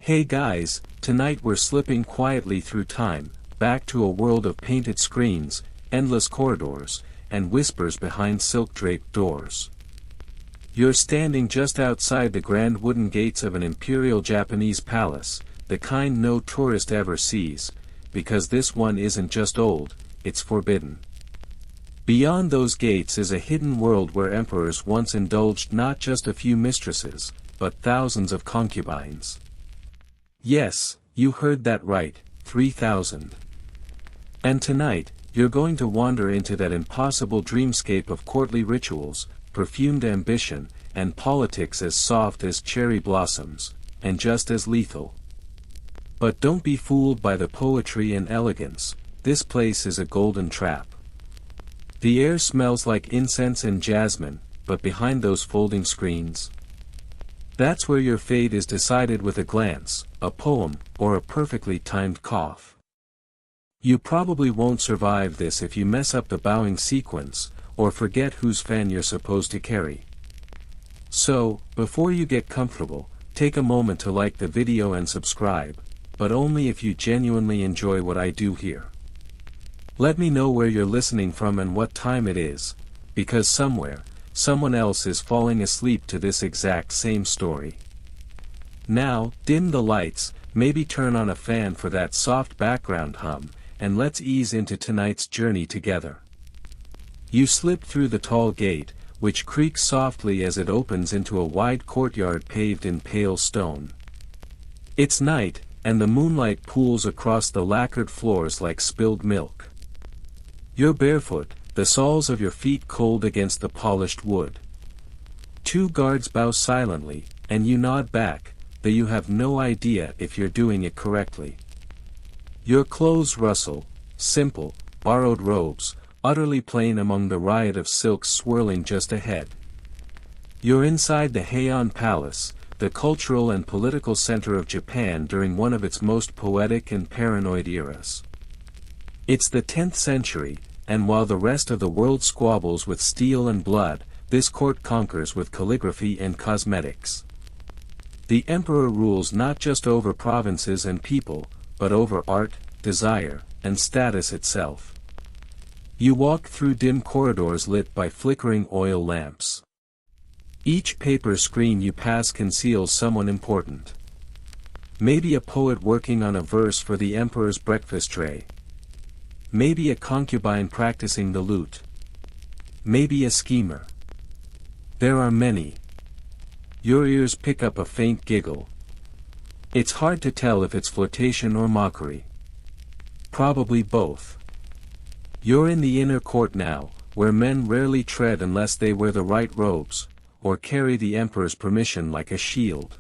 Hey guys, tonight we're slipping quietly through time, back to a world of painted screens, endless corridors, and whispers behind silk-draped doors. You're standing just outside the grand wooden gates of an Imperial Japanese palace, the kind no tourist ever sees, because this one isn't just old, it's forbidden. Beyond those gates is a hidden world where emperors once indulged not just a few mistresses, but thousands of concubines. Yes, you heard that right, 3,000. And tonight, you're going to wander into that impossible dreamscape of courtly rituals, perfumed ambition, and politics as soft as cherry blossoms, and just as lethal. But don't be fooled by the poetry and elegance, this place is a golden trap. The air smells like incense and jasmine, but behind those folding screens, that's where your fate is decided with a glance, a poem, or a perfectly timed cough. You probably won't survive this if you mess up the bowing sequence, or forget whose fan you're supposed to carry. So, before you get comfortable, take a moment to like the video and subscribe, but only if you genuinely enjoy what I do here. Let me know where you're listening from and what time it is, because somewhere, someone else is falling asleep to this exact same story. Now, dim the lights, maybe turn on a fan for that soft background hum, and let's ease into tonight's journey together. You slip through the tall gate, which creaks softly as it opens into a wide courtyard paved in pale stone. It's night, and the moonlight pools across the lacquered floors like spilled milk. You're barefoot, the soles of your feet cold against the polished wood. Two guards bow silently, and you nod back, though you have no idea if you're doing it correctly. Your clothes rustle, simple, borrowed robes, utterly plain among the riot of silks swirling just ahead. You're inside the Heian Palace, the cultural and political center of Japan during one of its most poetic and paranoid eras. It's the 10th century, and while the rest of the world squabbles with steel and blood, this court conquers with calligraphy and cosmetics. The emperor rules not just over provinces and people, but over art, desire, and status itself. You walk through dim corridors lit by flickering oil lamps. Each paper screen you pass conceals someone important. Maybe a poet working on a verse for the emperor's breakfast tray. Maybe a concubine practicing the lute. Maybe a schemer. There are many. Your ears pick up a faint giggle. It's hard to tell if it's flirtation or mockery. Probably both. You're in the inner court now, where men rarely tread unless they wear the right robes, or carry the emperor's permission like a shield.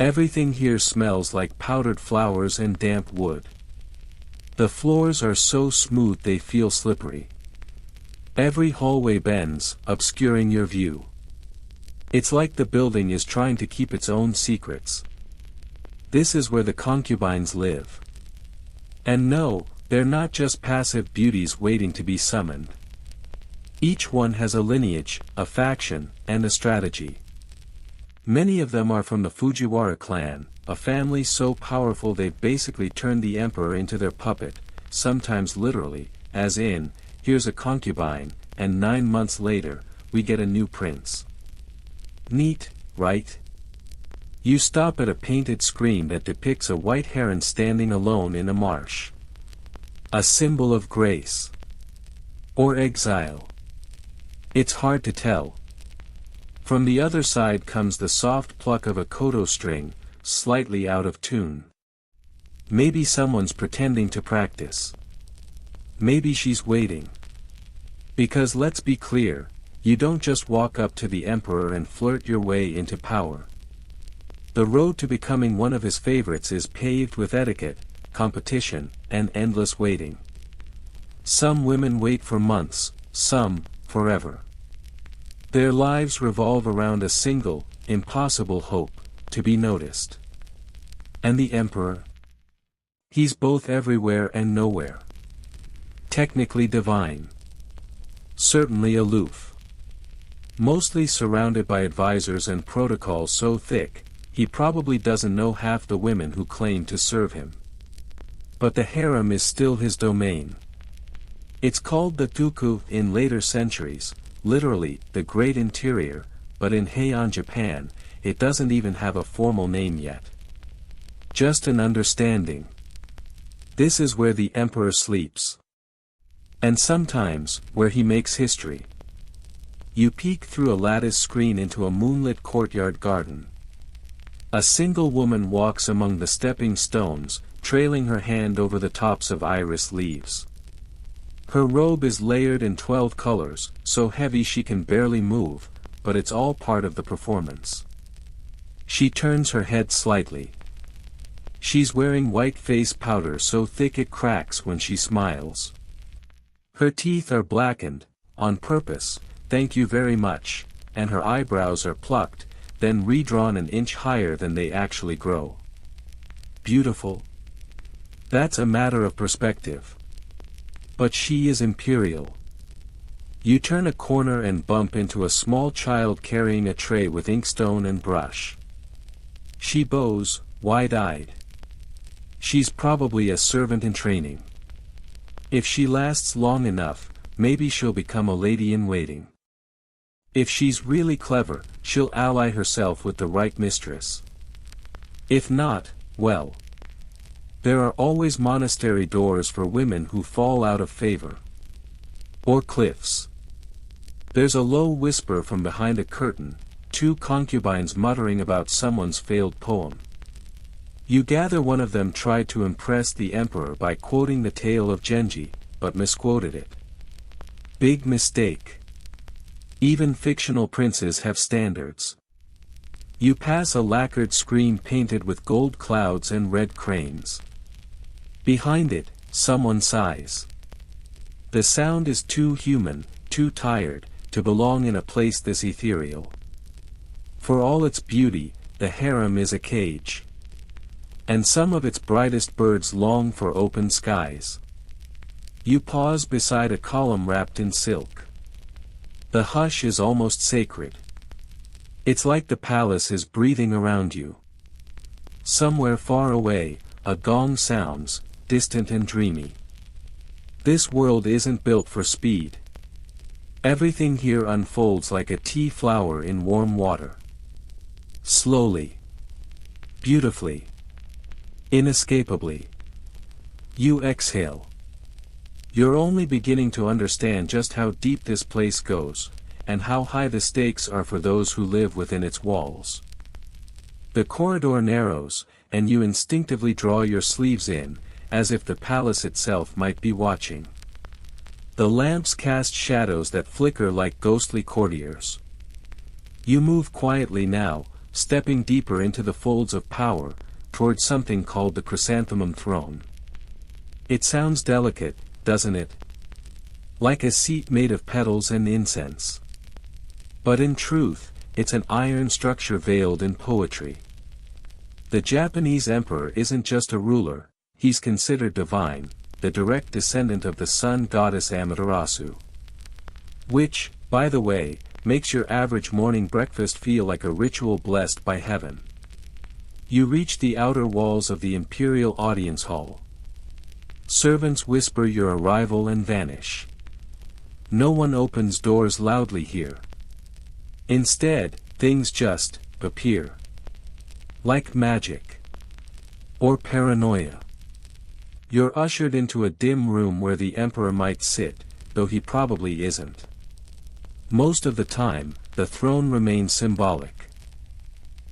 Everything here smells like powdered flowers and damp wood. The floors are so smooth they feel slippery. Every hallway bends, obscuring your view. It's like the building is trying to keep its own secrets. This is where the concubines live. And no, they're not just passive beauties waiting to be summoned. Each one has a lineage, a faction, and a strategy. Many of them are from the Fujiwara clan, a family so powerful they've basically turned the emperor into their puppet, sometimes literally, as in, here's a concubine, and 9 months later, we get a new prince. Neat, right? You stop at a painted screen that depicts a white heron standing alone in a marsh. A symbol of grace. Or exile. It's hard to tell. From the other side comes the soft pluck of a koto string, slightly out of tune. Maybe someone's pretending to practice. Maybe she's waiting. Because let's be clear, you don't just walk up to the emperor and flirt your way into power. The road to becoming one of his favorites is paved with etiquette, competition, and endless waiting. Some women wait for months, some, forever. Their lives revolve around a single, impossible hope, to be noticed. And the emperor? He's both everywhere and nowhere. Technically divine. Certainly aloof. Mostly surrounded by advisors and protocols so thick, he probably doesn't know half the women who claim to serve him. But the harem is still his domain. It's called the tuku in later centuries, literally, the Great Interior, but in Heian Japan, it doesn't even have a formal name yet. Just an understanding. This is where the emperor sleeps. And sometimes, where he makes history. You peek through a lattice screen into a moonlit courtyard garden. A single woman walks among the stepping stones, trailing her hand over the tops of iris leaves. Her robe is layered in 12 colors, so heavy she can barely move, but it's all part of the performance. She turns her head slightly. She's wearing white face powder so thick it cracks when she smiles. Her teeth are blackened, on purpose, thank you very much, and her eyebrows are plucked, then redrawn an inch higher than they actually grow. Beautiful? That's a matter of perspective. But she is imperial. You turn a corner and bump into a small child carrying a tray with inkstone and brush. She bows, wide-eyed. She's probably a servant in training. If she lasts long enough, maybe she'll become a lady-in-waiting. If she's really clever, she'll ally herself with the right mistress. If not, well. There are always monastery doors for women who fall out of favor. Or cliffs. There's a low whisper from behind a curtain, two concubines muttering about someone's failed poem. You gather one of them tried to impress the emperor by quoting the tale of Genji, but misquoted it. Big mistake. Even fictional princes have standards. You pass a lacquered screen painted with gold clouds and red cranes. Behind it, someone sighs. The sound is too human, too tired, to belong in a place this ethereal. For all its beauty, the harem is a cage. And some of its brightest birds long for open skies. You pause beside a column wrapped in silk. The hush is almost sacred. It's like the palace is breathing around you. Somewhere far away, a gong sounds, distant and dreamy. This world isn't built for speed. Everything here unfolds like a tea flower in warm water. Slowly. Beautifully. Inescapably. You exhale. You're only beginning to understand just how deep this place goes, and how high the stakes are for those who live within its walls. The corridor narrows, and you instinctively draw your sleeves in, as if the palace itself might be watching. The lamps cast shadows that flicker like ghostly courtiers. You move quietly now, stepping deeper into the folds of power, towards something called the chrysanthemum throne. It sounds delicate, doesn't it? Like a seat made of petals and incense. But in truth, it's an iron structure veiled in poetry. The Japanese emperor isn't just a ruler, he's considered divine, the direct descendant of the sun goddess Amaterasu. Which, by the way, makes your average morning breakfast feel like a ritual blessed by heaven. You reach the outer walls of the Imperial audience hall. Servants whisper your arrival and vanish. No one opens doors loudly here. Instead, things just appear. Like magic. Or paranoia. You're ushered into a dim room where the emperor might sit, though he probably isn't. Most of the time, the throne remains symbolic.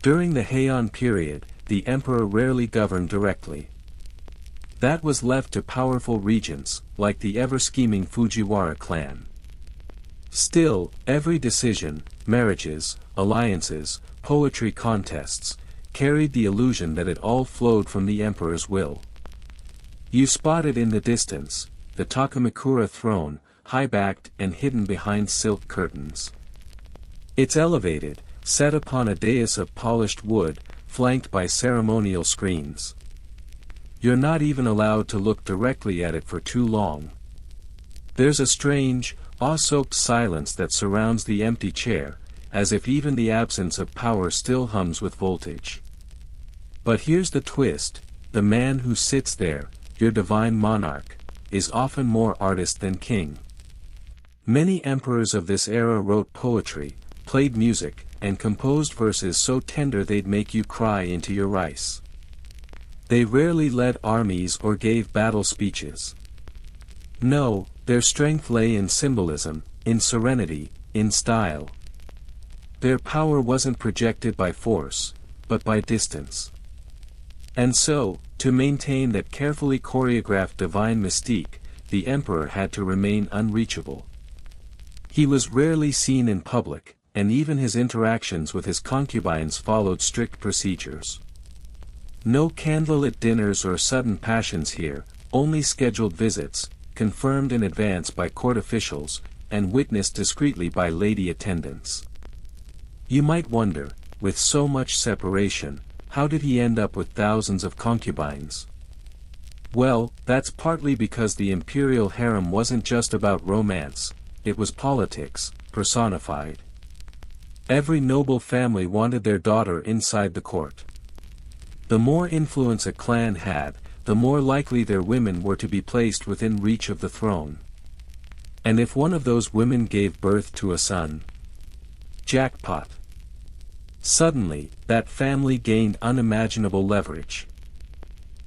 During the Heian period, the emperor rarely governed directly. That was left to powerful regents, like the ever-scheming Fujiwara clan. Still, every decision, marriages, alliances, poetry contests, carried the illusion that it all flowed from the emperor's will. You spot it in the distance, the Takamikura throne, high-backed and hidden behind silk curtains. It's elevated, set upon a dais of polished wood, flanked by ceremonial screens. You're not even allowed to look directly at it for too long. There's a strange, awe-soaked silence that surrounds the empty chair, as if even the absence of power still hums with voltage. But here's the twist: the man who sits there, your divine monarch, is often more artist than king. Many emperors of this era wrote poetry, played music, and composed verses so tender they'd make you cry into your rice. They rarely led armies or gave battle speeches. No, their strength lay in symbolism, in serenity, in style. Their power wasn't projected by force, but by distance. And so, to maintain that carefully choreographed divine mystique, the emperor had to remain unreachable. He was rarely seen in public, and even his interactions with his concubines followed strict procedures. No candlelit dinners or sudden passions here, only scheduled visits, confirmed in advance by court officials, and witnessed discreetly by lady attendants. You might wonder, with so much separation, how did he end up with thousands of concubines? Well, that's partly because the imperial harem wasn't just about romance, it was politics, personified. Every noble family wanted their daughter inside the court. The more influence a clan had, the more likely their women were to be placed within reach of the throne. And if one of those women gave birth to a son, jackpot. Suddenly, that family gained unimaginable leverage.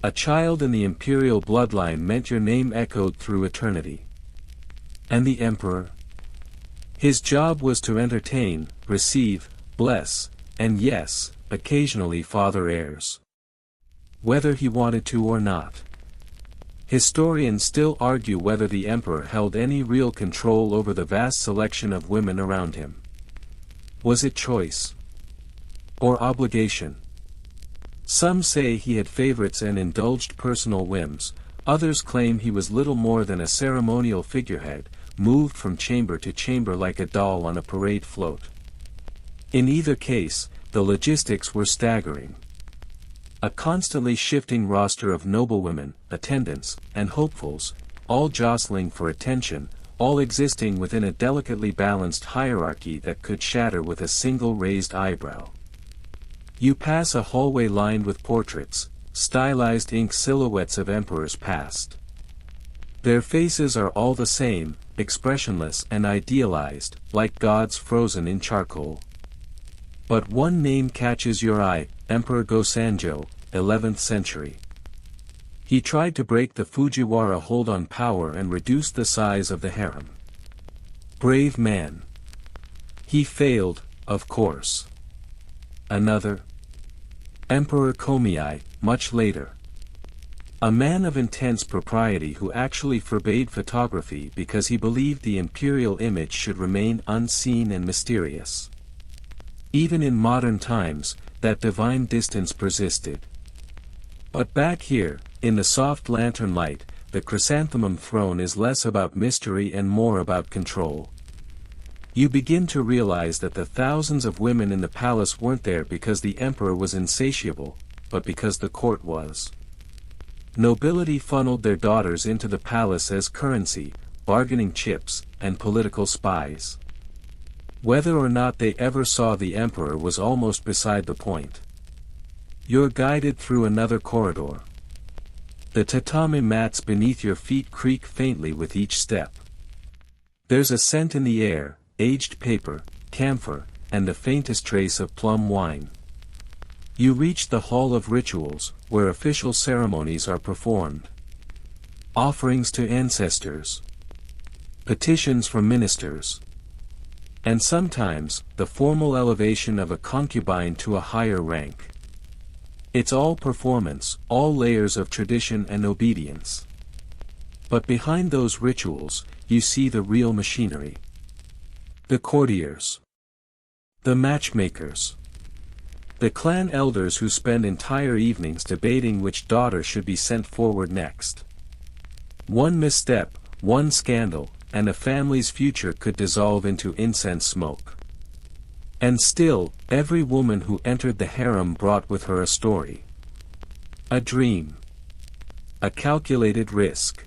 A child in the imperial bloodline meant your name echoed through eternity. And the emperor? His job was to entertain, receive, bless, and yes, occasionally father heirs. Whether he wanted to or not. Historians still argue whether the emperor held any real control over the vast selection of women around him. Was it choice? Or obligation? Some say he had favorites and indulged personal whims, others claim he was little more than a ceremonial figurehead, moved from chamber to chamber like a doll on a parade float. In either case, the logistics were staggering. A constantly shifting roster of noblewomen, attendants, and hopefuls, all jostling for attention, all existing within a delicately balanced hierarchy that could shatter with a single raised eyebrow. You pass a hallway lined with portraits, stylized ink silhouettes of emperors past. Their faces are all the same, expressionless and idealized, like gods frozen in charcoal. But one name catches your eye: Emperor Go-Sanjo, 11th century. He tried to break the Fujiwara hold on power and reduce the size of the harem. Brave man. He failed, of course. Another? Emperor Komeei, much later. A man of intense propriety who actually forbade photography because he believed the imperial image should remain unseen and mysterious. Even in modern times, that divine distance persisted. But back here, in the soft lantern light, the chrysanthemum throne is less about mystery and more about control. You begin to realize that the thousands of women in the palace weren't there because the emperor was insatiable, but because the court was. Nobility funneled their daughters into the palace as currency, bargaining chips, and political spies. Whether or not they ever saw the emperor was almost beside the point. You're guided through another corridor. The tatami mats beneath your feet creak faintly with each step. There's a scent in the air, aged paper, camphor, and the faintest trace of plum wine. You reach the Hall of Rituals, where official ceremonies are performed. Offerings to ancestors. Petitions from ministers. And sometimes, the formal elevation of a concubine to a higher rank. It's all performance, all layers of tradition and obedience. But behind those rituals, you see the real machinery. The courtiers. The matchmakers. The clan elders who spend entire evenings debating which daughter should be sent forward next. One misstep, one scandal, and a family's future could dissolve into incense smoke. And still, every woman who entered the harem brought with her a story. A dream. A calculated risk.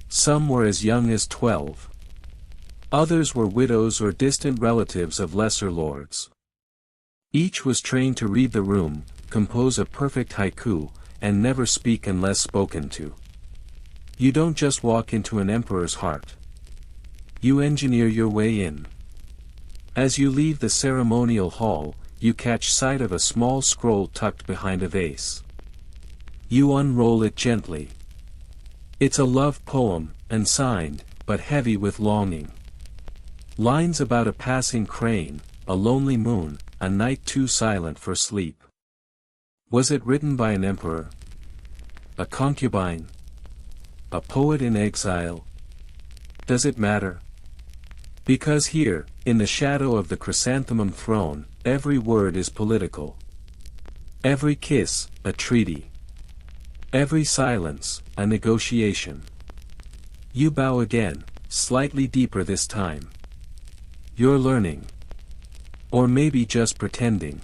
Some were as young as 12. Others were widows or distant relatives of lesser lords. Each was trained to read the room, compose a perfect haiku, and never speak unless spoken to. You don't just walk into an emperor's heart. You engineer your way in. As you leave the ceremonial hall, you catch sight of a small scroll tucked behind a vase. You unroll it gently. It's a love poem, unsigned, but heavy with longing. Lines about a passing crane, a lonely moon, a night too silent for sleep. Was it written by an emperor? A concubine? A poet in exile? Does it matter? Because here, in the shadow of the chrysanthemum throne, every word is political. Every kiss, a treaty. Every silence, a negotiation. You bow again, slightly deeper this time. You're learning. Or maybe just pretending.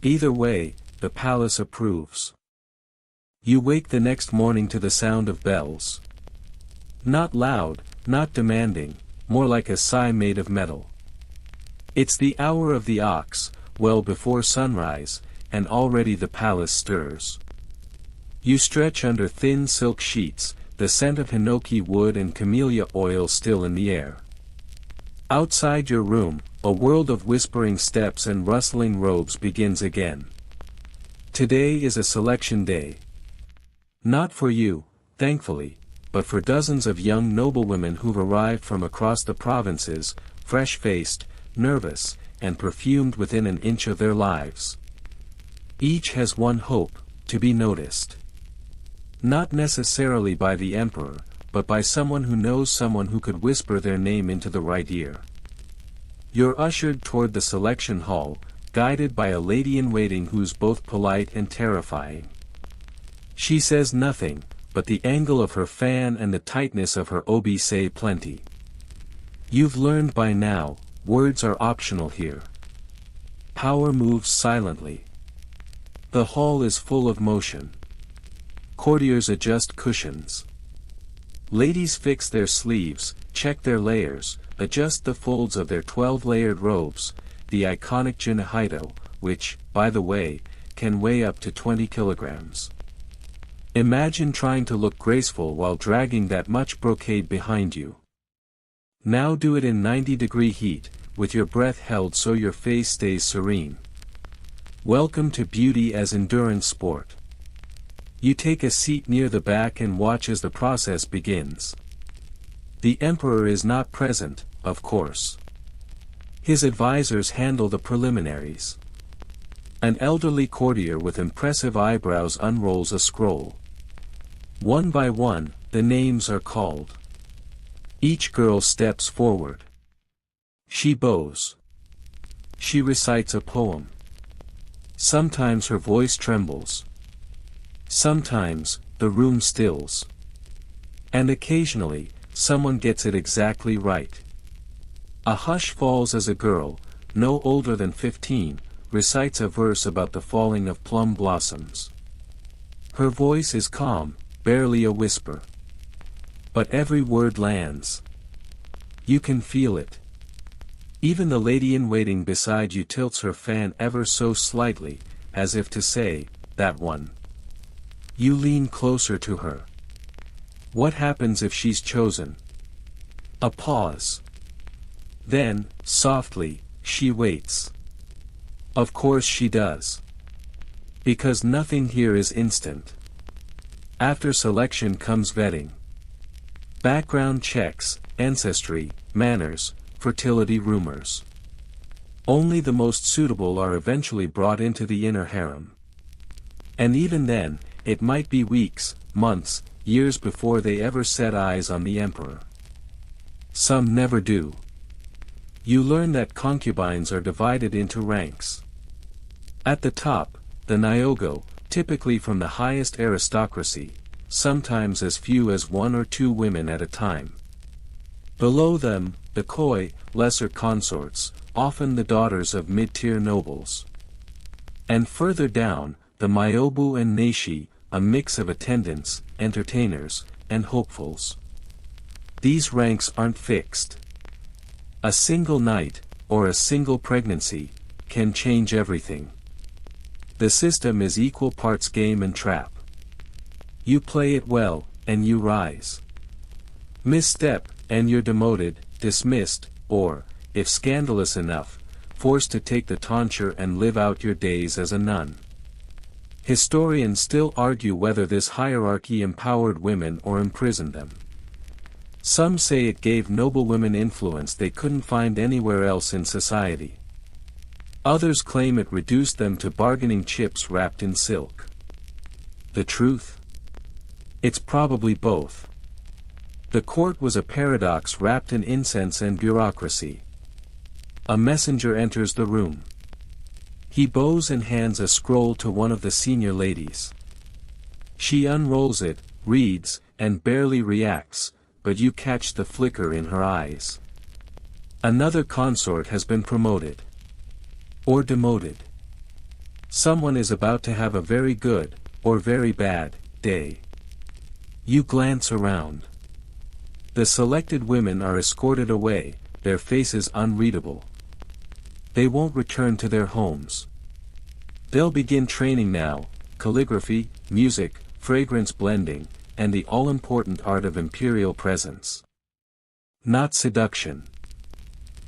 Either way, the palace approves. You wake the next morning to the sound of bells. Not loud, not demanding, more like a sigh made of metal. It's the hour of the ox, well before sunrise, and already the palace stirs. You stretch under thin silk sheets, the scent of hinoki wood and camellia oil still in the air. Outside your room, a world of whispering steps and rustling robes begins again. Today is a selection day. Not for you, thankfully, but for dozens of young noblewomen who've arrived from across the provinces, fresh-faced, nervous, and perfumed within an inch of their lives. Each has one hope, to be noticed. Not necessarily by the emperor, but by someone who knows someone who could whisper their name into the right ear. You're ushered toward the selection hall, guided by a lady-in-waiting who's both polite and terrifying. She says nothing, but the angle of her fan and the tightness of her obi say plenty. You've learned by now, words are optional here. Power moves silently. The hall is full of motion. Courtiers adjust cushions. Ladies fix their sleeves, check their layers, adjust the folds of their 12-layered robes, the iconic jinahito, which, by the way, can weigh up to 20 kilograms. Imagine trying to look graceful while dragging that much brocade behind you. Now do it in 90-degree heat, with your breath held so your face stays serene. Welcome to beauty as endurance sport. You take a seat near the back and watch as the process begins. The emperor is not present, of course. His advisors handle the preliminaries. An elderly courtier with impressive eyebrows unrolls a scroll. One by one, the names are called. Each girl steps forward. She bows. She recites a poem. Sometimes her voice trembles. Sometimes, the room stills. And occasionally, someone gets it exactly right. A hush falls as a girl, no older than 15, recites a verse about the falling of plum blossoms. Her voice is calm, barely a whisper. But every word lands. You can feel it. Even the lady-in-waiting beside you tilts her fan ever so slightly, as if to say, that one. You lean closer to her. What happens if she's chosen? A pause. Then, softly, she waits. Of course she does. Because nothing here is instant. After selection comes vetting. Background checks, ancestry, manners, fertility rumors. Only the most suitable are eventually brought into the inner harem. And even then, it might be weeks, months, years before they ever set eyes on the emperor. Some never do. You learn that concubines are divided into ranks. At the top, the nyogo, typically from the highest aristocracy, sometimes as few as 1 or 2 women at a time. Below them, the koi, lesser consorts, often the daughters of mid-tier nobles. And further down, the myobu and neishi, a mix of attendants, entertainers, and hopefuls. These ranks aren't fixed. A single night, or a single pregnancy, can change everything. The system is equal parts game and trap. You play it well, and you rise. Misstep, and you're demoted, dismissed, or, if scandalous enough, forced to take the tonsure and live out your days as a nun. Historians still argue whether this hierarchy empowered women or imprisoned them. Some say it gave noblewomen influence they couldn't find anywhere else in society. Others claim it reduced them to bargaining chips wrapped in silk. The truth? It's probably both. The court was a paradox wrapped in incense and bureaucracy. A messenger enters the room. He bows and hands a scroll to one of the senior ladies. She unrolls it, reads, and barely reacts, but you catch the flicker in her eyes. Another consort has been promoted. Or demoted. Someone is about to have a very good, or very bad, day. You glance around. The selected women are escorted away, their faces unreadable. They won't return to their homes. They'll begin training now: calligraphy, music, fragrance blending, and the all-important art of imperial presence. Not seduction.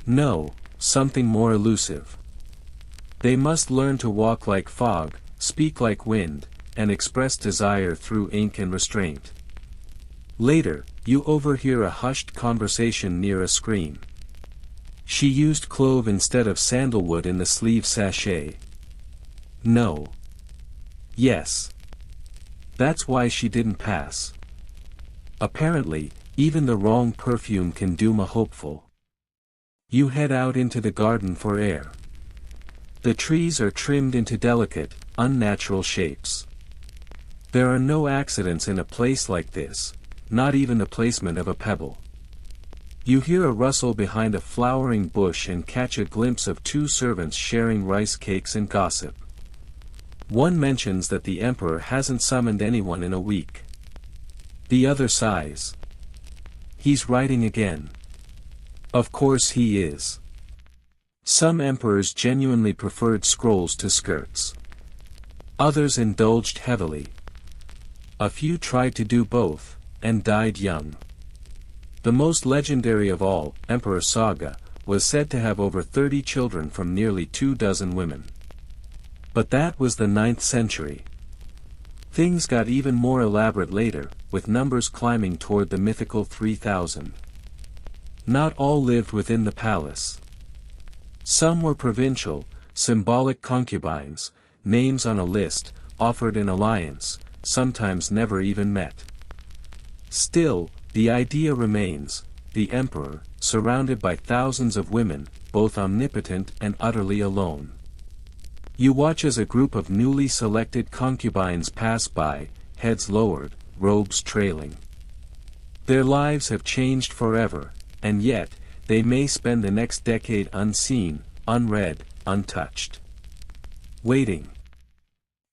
No, something more elusive. They must learn to walk like fog, speak like wind, and express desire through ink and restraint. Later, you overhear a hushed conversation near a screen. She used clove instead of sandalwood in the sleeve sachet. No. Yes. That's why she didn't pass. Apparently, even the wrong perfume can doom a hopeful. You head out into the garden for air. The trees are trimmed into delicate, unnatural shapes. There are no accidents in a place like this, not even the placement of a pebble. You hear a rustle behind a flowering bush and catch a glimpse of two servants sharing rice cakes and gossip. One mentions that the emperor hasn't summoned anyone in a week. The other sighs. He's writing again. Of course he is. Some emperors genuinely preferred scrolls to skirts. Others indulged heavily. A few tried to do both, and died young. The most legendary of all, Emperor Saga, was said to have over 30 children from nearly 24 women. But that was the 9th century. Things got even more elaborate later, with numbers climbing toward the mythical 3,000. Not all lived within the palace. Some were provincial, symbolic concubines, names on a list, offered in alliance, sometimes never even met. Still, the idea remains: the emperor, surrounded by thousands of women, both omnipotent and utterly alone. You watch as a group of newly selected concubines pass by, heads lowered, robes trailing. Their lives have changed forever, and yet, they may spend the next decade unseen, unread, untouched. Waiting.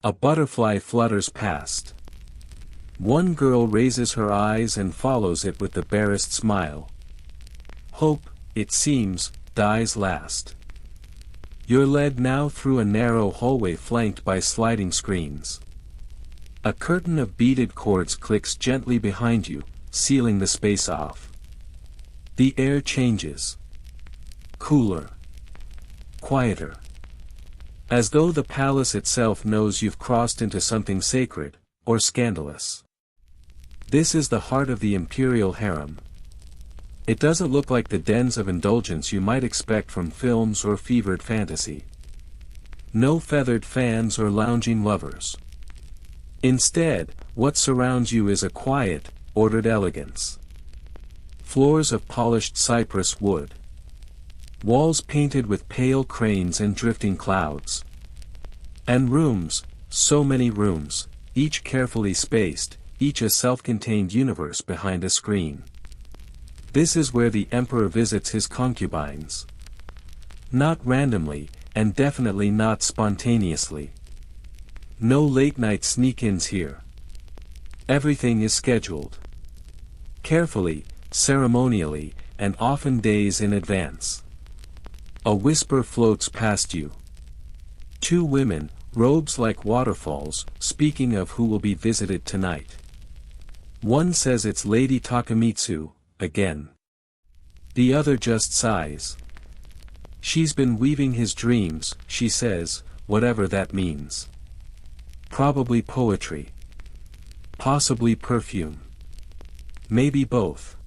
A butterfly flutters past. One girl raises her eyes and follows it with the barest smile. Hope, it seems, dies last. You're led now through a narrow hallway flanked by sliding screens. A curtain of beaded cords clicks gently behind you, sealing the space off. The air changes. Cooler. Quieter. As though the palace itself knows you've crossed into something sacred, or scandalous. This is the heart of the imperial harem. It doesn't look like the dens of indulgence you might expect from films or fevered fantasy. No feathered fans or lounging lovers. Instead, what surrounds you is a quiet, ordered elegance. Floors of polished cypress wood. Walls painted with pale cranes and drifting clouds. And rooms, so many rooms, each carefully spaced, each a self-contained universe behind a screen. This is where the emperor visits his concubines. Not randomly, and definitely not spontaneously. No late-night sneak-ins here. Everything is scheduled. Carefully, ceremonially, and often days in advance. A whisper floats past you. Two women, Robes like waterfalls, speaking of who will be visited tonight. One says it's Lady Takamitsu, again. The other just sighs. She's been weaving his dreams, she says, whatever that means. Probably poetry. Possibly perfume. Maybe both.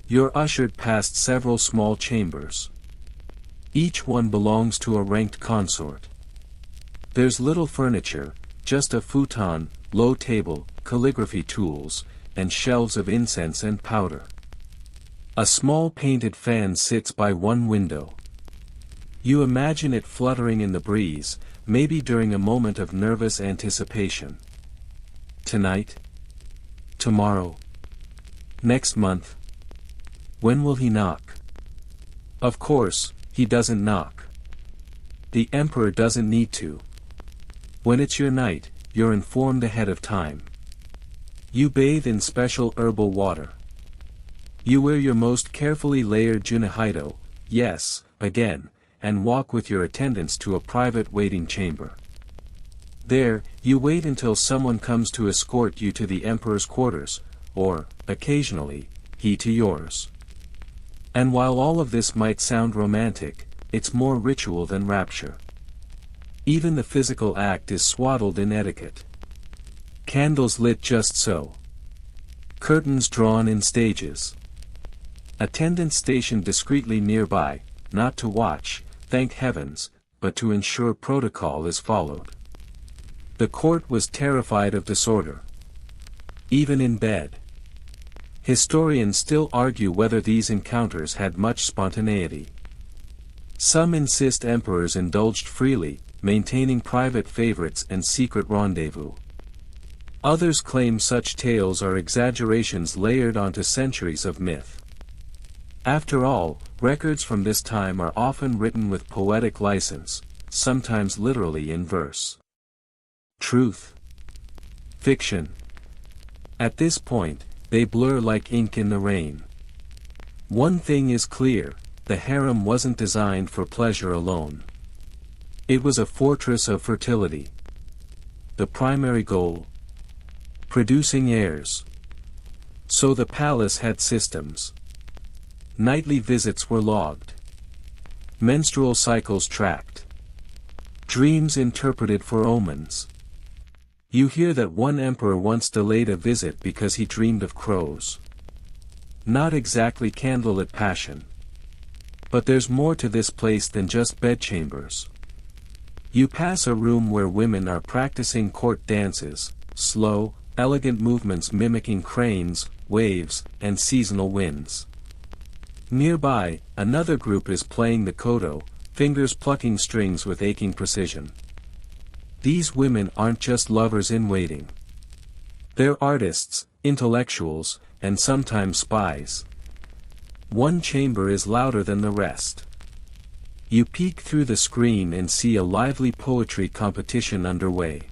You're ushered past several small chambers. Each one belongs to a ranked consort. There's little furniture, just a futon, low table, calligraphy tools, and shelves of incense and powder. A small painted fan sits by one window. You imagine it fluttering in the breeze, maybe during a moment of nervous anticipation. Tonight? Tomorrow? Next month? When will he knock? Of course, he doesn't knock. The Emperor doesn't need to. When it's your night, you're informed ahead of time. You bathe in special herbal water. You wear your most carefully layered junihaido, yes, again, and walk with your attendants to a private waiting chamber. There, you wait until someone comes to escort you to the Emperor's quarters, or, occasionally, he to yours. And while all of this might sound romantic, it's more ritual than rapture. Even the physical act is swaddled in etiquette. Candles lit just so. Curtains drawn in stages. Attendants stationed discreetly nearby, not to watch, thank heavens, but to ensure protocol is followed. The court was terrified of disorder. Even in bed. Historians still argue whether these encounters had much spontaneity. Some insist emperors indulged freely, maintaining private favorites and secret rendezvous. Others claim such tales are exaggerations layered onto centuries of myth. After all, records from this time are often written with poetic license, sometimes literally in verse. Truth. Fiction. At this point, they blur like ink in the rain. One thing is clear, the harem wasn't designed for pleasure alone. It was a fortress of fertility. The primary goal? Producing heirs. So the palace had systems. Nightly visits were logged. Menstrual cycles tracked. Dreams interpreted for omens. You hear that one emperor once delayed a visit because he dreamed of crows. Not exactly candlelit passion. But there's more to this place than just bedchambers. You pass a room where women are practicing court dances, slow, elegant movements mimicking cranes, waves, and seasonal winds. Nearby, another group is playing the koto, fingers plucking strings with aching precision. These women aren't just lovers in waiting. They're artists, intellectuals, and sometimes spies. One chamber is louder than the rest. You peek through the screen and see a lively poetry competition underway.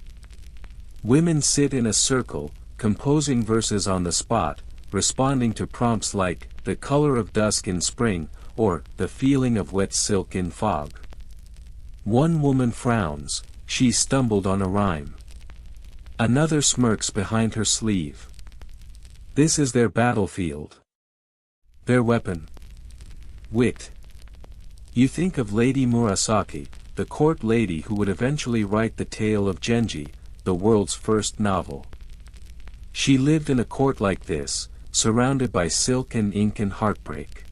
Women sit in a circle, composing verses on the spot, responding to prompts like, "the color of dusk in spring," or, "the feeling of wet silk in fog." One woman frowns, she stumbled on a rhyme. Another smirks behind her sleeve. This is their battlefield. Their weapon. Wit. You think of Lady Murasaki, the court lady who would eventually write the tale of Genji, the world's first novel. She lived in a court like this, surrounded by silk and ink and heartbreak.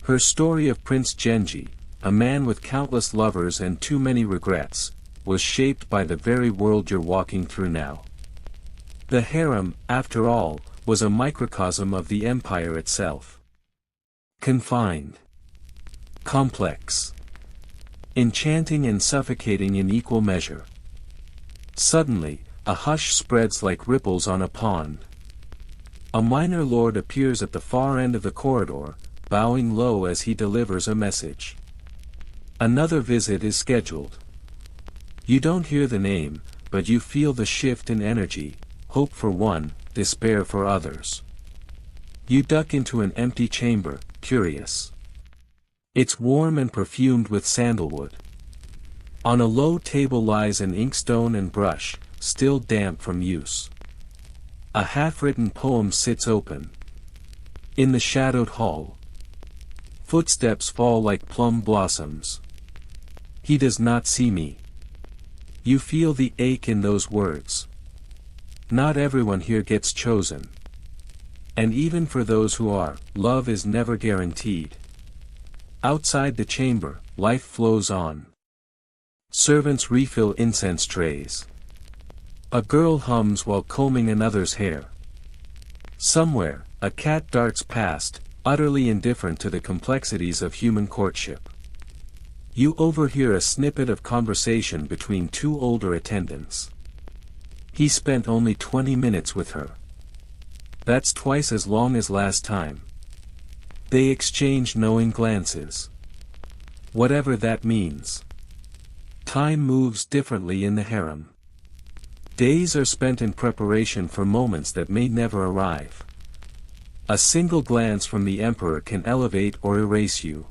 Her story of Prince Genji, a man with countless lovers and too many regrets, was shaped by the very world you're walking through now. The harem, after all, was a microcosm of the empire itself. Confined. Complex. Enchanting and suffocating in equal measure. Suddenly, a hush spreads like ripples on a pond. A minor lord appears at the far end of the corridor, bowing low as he delivers a message. Another visit is scheduled. You don't hear the name, but you feel the shift in energy, hope for one, despair for others. You duck into an empty chamber, curious. It's warm and perfumed with sandalwood. On a low table lies an inkstone and brush, still damp from use. A half-written poem sits open. In the shadowed hall, footsteps fall like plum blossoms. He does not see me. You feel the ache in those words. Not everyone here gets chosen. And even for those who are, love is never guaranteed. Outside the chamber, life flows on. Servants refill incense trays. A girl hums while combing another's hair. Somewhere, a cat darts past, utterly indifferent to the complexities of human courtship. You overhear a snippet of conversation between two older attendants. He spent only 20 minutes with her. That's twice as long as last time. They exchange knowing glances. Whatever that means. Time moves differently in the harem. Days are spent in preparation for moments that may never arrive. A single glance from the emperor can elevate or erase you.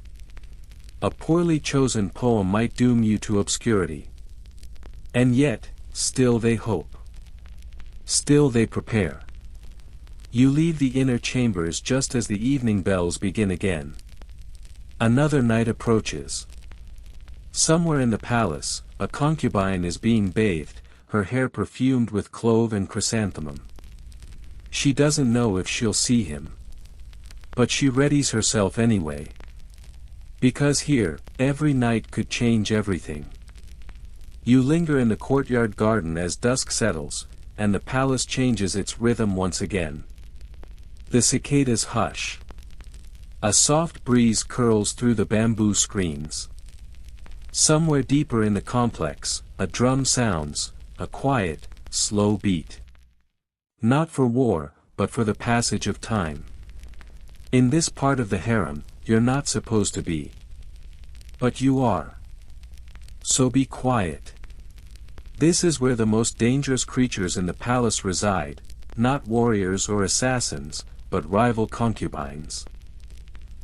A poorly chosen poem might doom you to obscurity. And yet, still they hope. Still they prepare. You leave the inner chambers just as the evening bells begin again. Another night approaches. Somewhere in the palace, a concubine is being bathed, her hair perfumed with clove and chrysanthemum. She doesn't know if she'll see him. But she readies herself anyway. Because here, every night could change everything. You linger in the courtyard garden as dusk settles, and the palace changes its rhythm once again. The cicadas hush. A soft breeze curls through the bamboo screens. Somewhere deeper in the complex, a drum sounds, a quiet, slow beat. Not for war, but for the passage of time. In this part of the harem, you're not supposed to be. But you are. So be quiet. This is where the most dangerous creatures in the palace reside, not warriors or assassins, but rival concubines.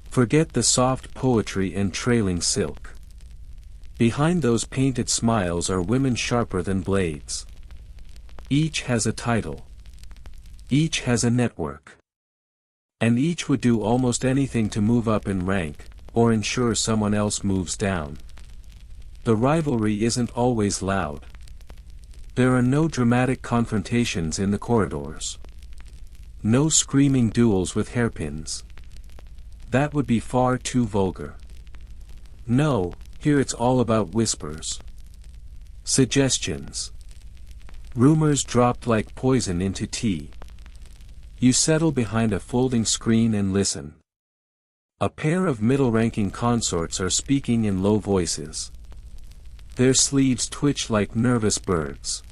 Forget the soft poetry and trailing silk. Behind those painted smiles are women sharper than blades. Each has a title. Each has a network. And each would do almost anything to move up in rank, or ensure someone else moves down. The rivalry isn't always loud. There are no dramatic confrontations in the corridors. No screaming duels with hairpins. That would be far too vulgar. No, here it's all about whispers. Suggestions. Rumors dropped like poison into tea. You settle behind a folding screen and listen. A pair of middle-ranking consorts are speaking in low voices. Their sleeves twitch like nervous birds.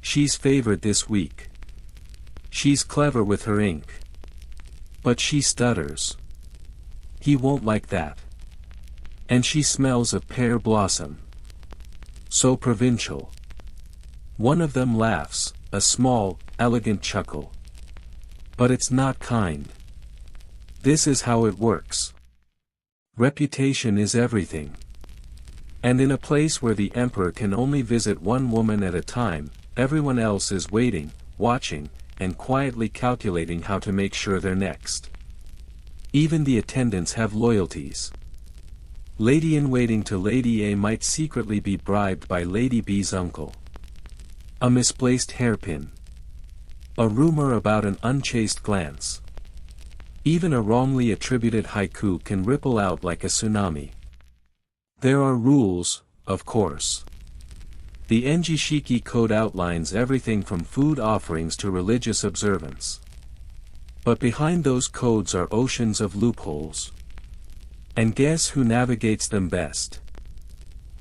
She's favored this week. She's clever with her ink. But she stutters. He won't like that. And she smells of pear blossom. So provincial. One of them laughs, a small, elegant chuckle. But it's not kind. This is how it works. Reputation is everything. And in a place where the emperor can only visit one woman at a time, everyone else is waiting, watching, and quietly calculating how to make sure they're next. Even the attendants have loyalties. Lady-in-waiting to Lady A might secretly be bribed by Lady B's uncle. A misplaced hairpin. A rumor about an unchaste glance. Even a wrongly attributed haiku can ripple out like a tsunami. There are rules, of course. The Enjishiki Code outlines everything from food offerings to religious observance. But behind those codes are oceans of loopholes. And guess who navigates them best?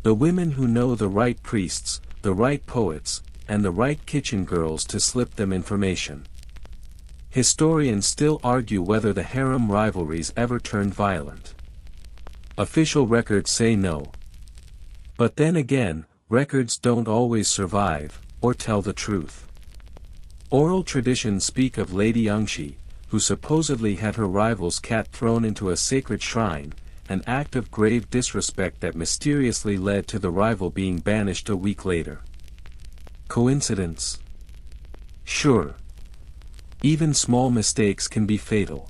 The women who know the right priests, the right poets, and the right kitchen girls to slip them information. Historians still argue whether the harem rivalries ever turned violent. Official records say no. But then again, records don't always survive, or tell the truth. Oral traditions speak of Lady Ungshi, who supposedly had her rival's cat thrown into a sacred shrine, an act of grave disrespect that mysteriously led to the rival being banished a week later. Coincidence? Sure. Even small mistakes can be fatal.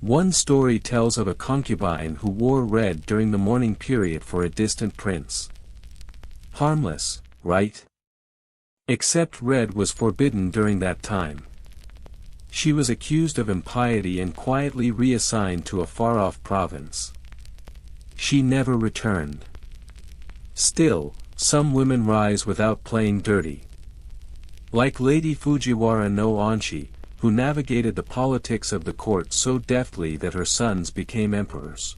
One story tells of a concubine who wore red during the mourning period for a distant prince. Harmless, right? Except red was forbidden during that time. She was accused of impiety and quietly reassigned to a far-off province. She never returned. Still, some women rise without playing dirty. Like Lady Fujiwara no Onshi, who navigated the politics of the court so deftly that her sons became emperors.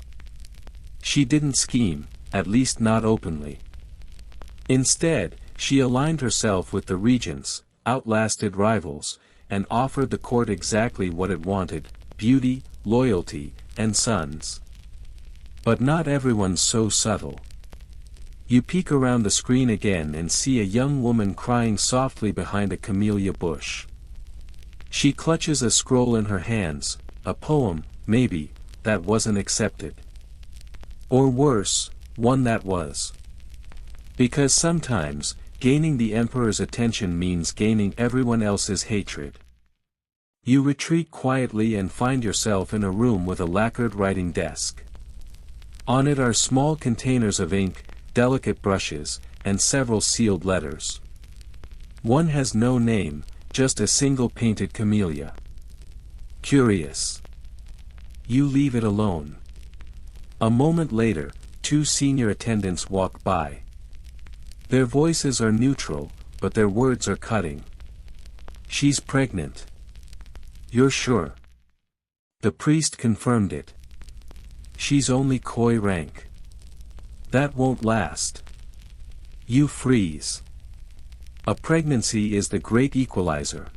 She didn't scheme, at least not openly. Instead, she aligned herself with the regents, outlasted rivals, and offered the court exactly what it wanted: beauty, loyalty, and sons. But not everyone's so subtle. You peek around the screen again and see a young woman crying softly behind a camellia bush. She clutches a scroll in her hands, a poem, maybe, that wasn't accepted. Or worse, one that was. Because sometimes, gaining the emperor's attention means gaining everyone else's hatred. You retreat quietly and find yourself in a room with a lacquered writing desk. On it are small containers of ink, delicate brushes, and several sealed letters. One has no name, just a single painted camellia. Curious. You leave it alone. A moment later, two senior attendants walk by. Their voices are neutral, but their words are cutting. She's pregnant. You're sure? The priest confirmed it. She's only koi rank. That won't last. You freeze. A pregnancy is the great equalizer.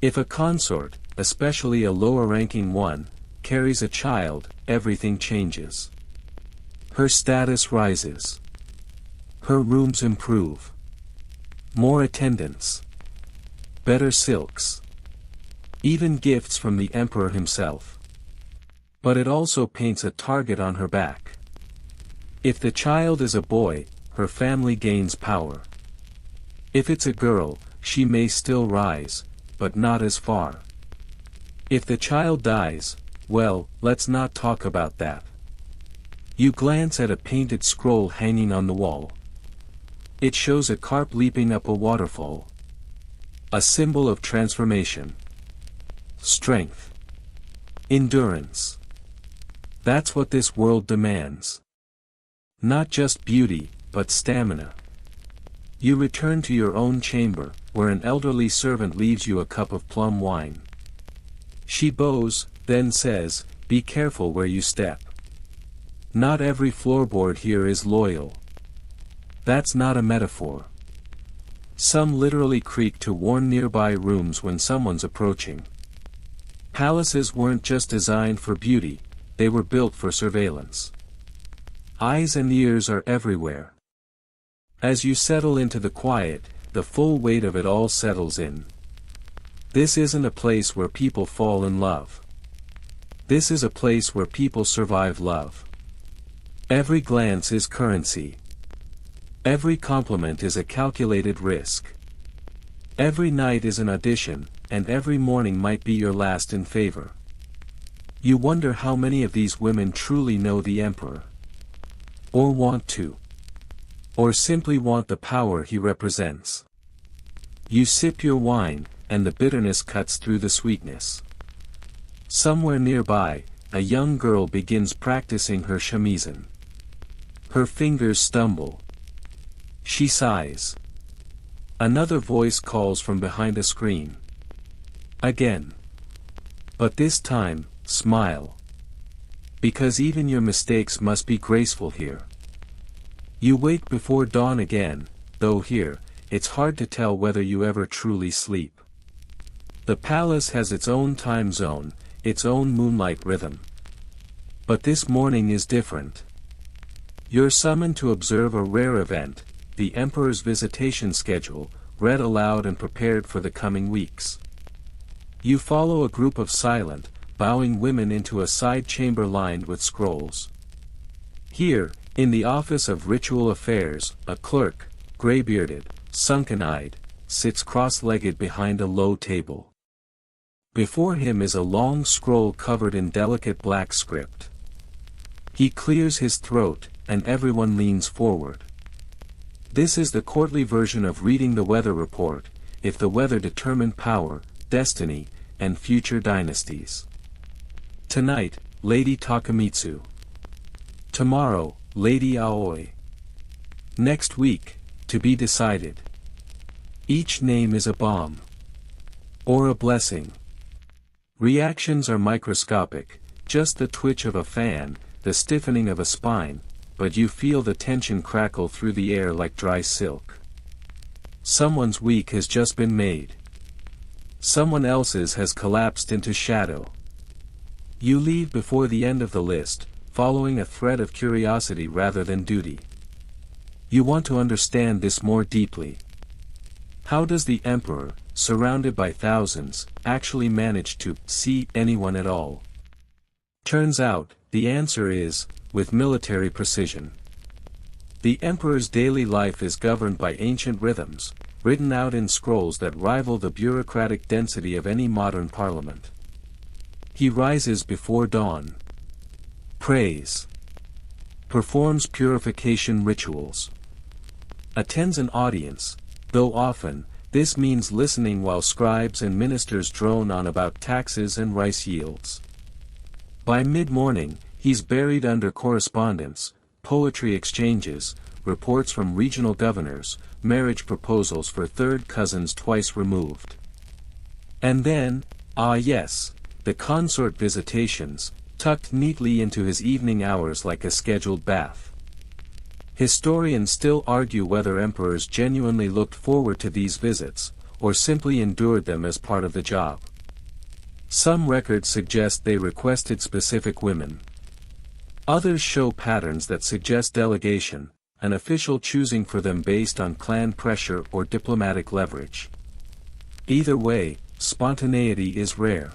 If a consort, especially a lower-ranking one, carries a child, everything changes. Her status rises. Her rooms improve. More attendants. Better silks. Even gifts from the emperor himself. But it also paints a target on her back. If the child is a boy, her family gains power. If it's a girl, she may still rise, but not as far. If the child dies, well, let's not talk about that. You glance at a painted scroll hanging on the wall. It shows a carp leaping up a waterfall. A symbol of transformation. Strength. Endurance. That's what this world demands. Not just beauty, but stamina. You return to your own chamber, where an elderly servant leaves you a cup of plum wine. She bows, then says, "Be careful where you step. Not every floorboard here is loyal." That's not a metaphor. Some literally creak to warn nearby rooms when someone's approaching. Palaces weren't just designed for beauty, they were built for surveillance. Eyes and ears are everywhere. As you settle into the quiet, the full weight of it all settles in. This isn't a place where people fall in love. This is a place where people survive love. Every glance is currency. Every compliment is a calculated risk. Every night is an audition, and every morning might be your last in favor. You wonder how many of these women truly know the emperor. Or want to. Or simply want the power he represents. You sip your wine, and the bitterness cuts through the sweetness. Somewhere nearby, a young girl begins practicing her shamisen. Her fingers stumble. She sighs. Another voice calls from behind a screen. Again. But this time, smile. Because even your mistakes must be graceful here. You wake before dawn again, though here, it's hard to tell whether you ever truly sleep. The palace has its own time zone, its own moonlight rhythm. But this morning is different. You're summoned to observe a rare event, the emperor's visitation schedule, read aloud and prepared for the coming weeks. You follow a group of silent, bowing women into a side chamber lined with scrolls. Here, in the office of ritual affairs, a clerk, gray-bearded, sunken-eyed, sits cross-legged behind a low table. Before him is a long scroll covered in delicate black script. He clears his throat, and everyone leans forward. This is the courtly version of reading the weather report, if the weather determined power, destiny, and future dynasties. Tonight, Lady Takamitsu. Tomorrow, Lady Aoi. Next week, to be decided. Each name is a bomb. Or a blessing. Reactions are microscopic, just the twitch of a fan, the stiffening of a spine, but you feel the tension crackle through the air like dry silk. Someone's week has just been made. Someone else's has collapsed into shadow. You leave before the end of the list, following a thread of curiosity rather than duty. You want to understand this more deeply. How does the emperor, surrounded by thousands, actually manage to see anyone at all? Turns out, the answer is, with military precision. The emperor's daily life is governed by ancient rhythms, written out in scrolls that rival the bureaucratic density of any modern parliament. He rises before dawn. Prays. Performs purification rituals. Attends an audience, though often, this means listening while scribes and ministers drone on about taxes and rice yields. By mid-morning, he's buried under correspondence, poetry exchanges, reports from regional governors, marriage proposals for third cousins twice removed. And then, ah yes, the consort visitations, tucked neatly into his evening hours like a scheduled bath. Historians still argue whether emperors genuinely looked forward to these visits, or simply endured them as part of the job. Some records suggest they requested specific women. Others show patterns that suggest delegation, an official choosing for them based on clan pressure or diplomatic leverage. Either way, spontaneity is rare.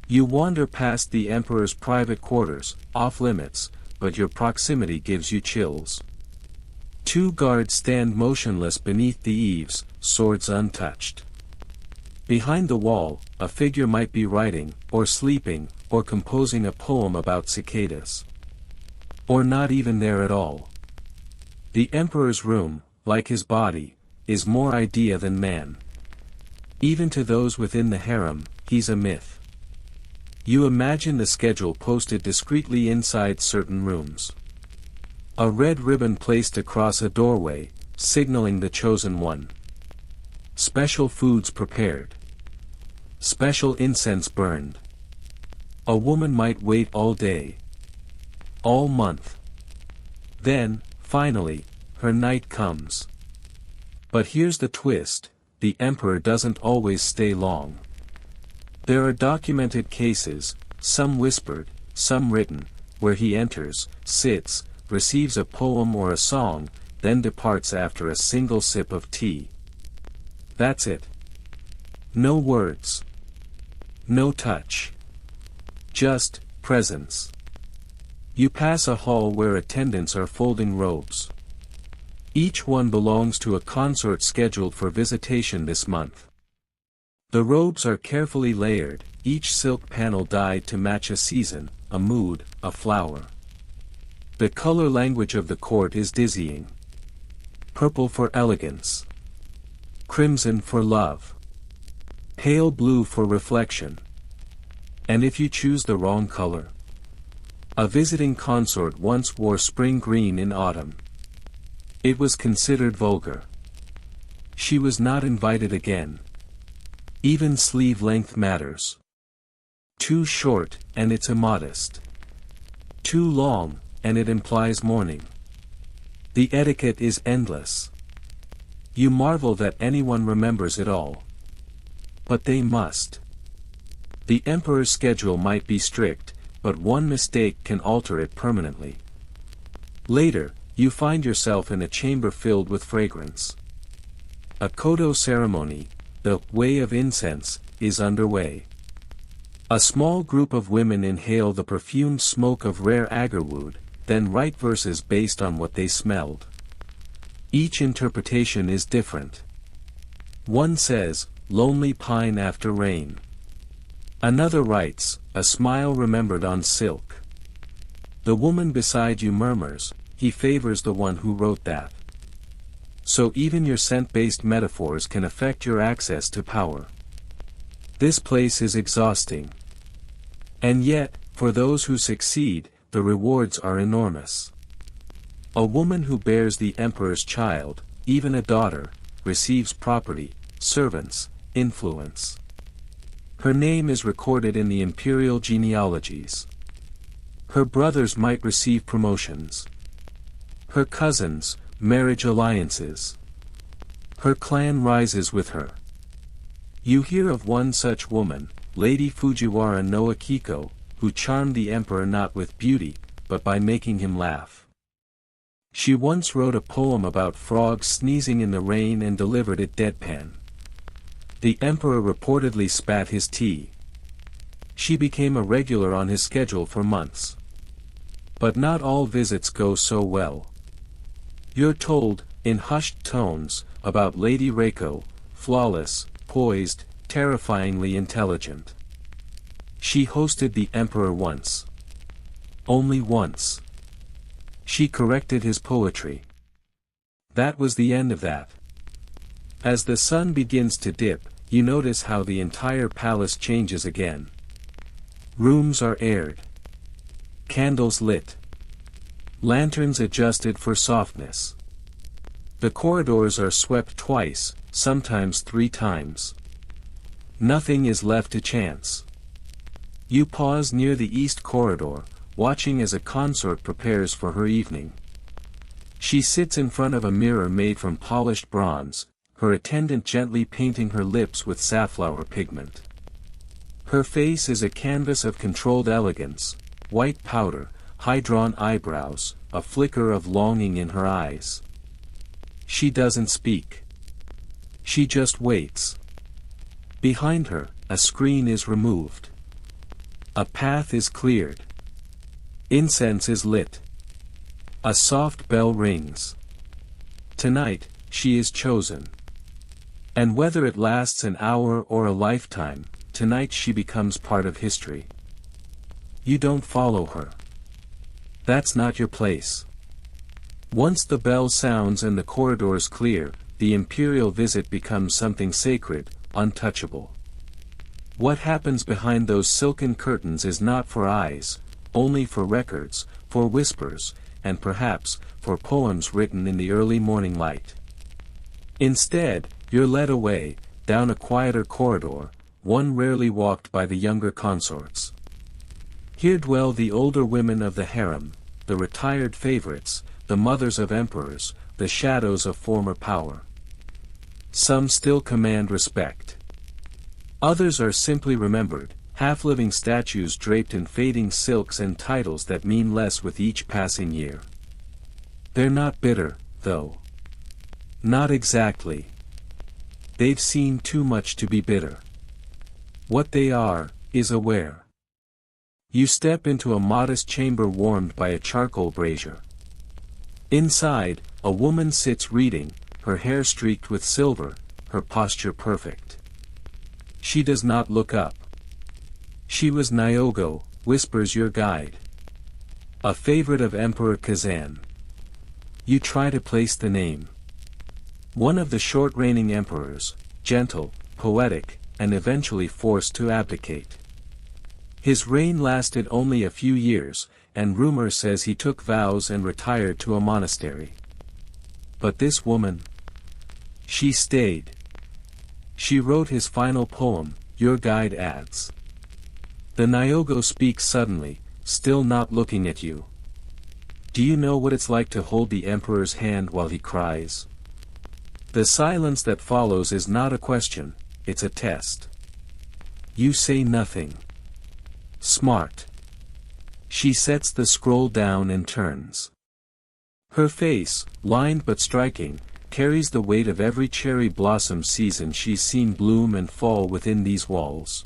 You wander past the emperor's private quarters, off-limits, but your proximity gives you chills. 2 guards stand motionless beneath the eaves, swords untouched. Behind the wall, a figure might be writing, or sleeping, or composing a poem about cicadas. Or not even there at all. The emperor's room, like his body, is more idea than man. Even to those within the harem, he's a myth. You imagine the schedule posted discreetly inside certain rooms. A red ribbon placed across a doorway, signaling the chosen one. Special foods prepared. Special incense burned. A woman might wait all day. All month. Then, finally, her night comes. But here's the twist, the emperor doesn't always stay long. There are documented cases, some whispered, some written, where he enters, sits, receives a poem or a song, then departs after a single sip of tea. That's it. No words. No touch. Just presence. You pass a hall where attendants are folding robes. Each one belongs to a consort scheduled for visitation this month. The robes are carefully layered, each silk panel dyed to match a season, a mood, a flower. The color language of the court is dizzying. Purple for elegance. Crimson for love. Pale blue for reflection. And if you choose the wrong color? A visiting consort once wore spring green in autumn. It was considered vulgar. She was not invited again. Even sleeve length matters. Too short, and it's immodest. Too long, and it implies mourning. The etiquette is endless. You marvel that anyone remembers it all. But they must. The emperor's schedule might be strict, but one mistake can alter it permanently. Later, you find yourself in a chamber filled with fragrance. A kodo ceremony, the way of incense, is underway. A small group of women inhale the perfumed smoke of rare agarwood, then write verses based on what they smelled. Each interpretation is different. One says, "Lonely pine after rain." Another writes, "A smile remembered on silk." The woman beside you murmurs, "He favors the one who wrote that." So even your scent-based metaphors can affect your access to power. This place is exhausting. And yet, for those who succeed, the rewards are enormous. A woman who bears the emperor's child, even a daughter, receives property, servants, influence. Her name is recorded in the imperial genealogies. Her brothers might receive promotions. Her cousins, marriage alliances. Her clan rises with her. You hear of one such woman, Lady Fujiwara no Akiko, who charmed the emperor not with beauty, but by making him laugh. She once wrote a poem about frogs sneezing in the rain and delivered it deadpan. The emperor reportedly spat his tea. She became a regular on his schedule for months. But not all visits go so well. You're told, in hushed tones, about Lady Reiko, flawless, poised, terrifyingly intelligent. She hosted the emperor once. Only once. She corrected his poetry. That was the end of that. As the sun begins to dip, you notice how the entire palace changes again. Rooms are aired. Candles lit. Lanterns adjusted for softness. The corridors are swept twice, sometimes 3 times. Nothing is left to chance. You pause near the east corridor, watching as a consort prepares for her evening. She sits in front of a mirror made from polished bronze, her attendant gently painting her lips with safflower pigment. Her face is a canvas of controlled elegance, white powder, high-drawn eyebrows, a flicker of longing in her eyes. She doesn't speak. She just waits. Behind her, a screen is removed. A path is cleared. Incense is lit. A soft bell rings. Tonight, she is chosen. And whether it lasts an hour or a lifetime, tonight she becomes part of history. You don't follow her. That's not your place. Once the bell sounds and the corridors clear, the imperial visit becomes something sacred, untouchable. What happens behind those silken curtains is not for eyes, only for records, for whispers, and perhaps, for poems written in the early morning light. Instead, you're led away, down a quieter corridor, one rarely walked by the younger consorts. Here dwell the older women of the harem, the retired favorites, the mothers of emperors, the shadows of former power. Some still command respect. Others are simply remembered, half-living statues draped in fading silks and titles that mean less with each passing year. They're not bitter, though. Not exactly. They've seen too much to be bitter. What they are, is aware. You step into a modest chamber warmed by a charcoal brazier. Inside, a woman sits reading, her hair streaked with silver, her posture perfect. She does not look up. She was Nyogo, whispers your guide. A favorite of Emperor Kazan. You try to place the name. One of the short-reigning emperors, gentle, poetic, and eventually forced to abdicate. His reign lasted only a few years, and rumor says he took vows and retired to a monastery. But this woman? She stayed. She wrote his final poem, your guide adds. The Nyogo speaks suddenly, still not looking at you. Do you know what it's like to hold the emperor's hand while he cries? The silence that follows is not a question, it's a test. You say nothing. Smart. She sets the scroll down and turns. Her face, lined but striking, carries the weight of every cherry blossom season she's seen bloom and fall within these walls.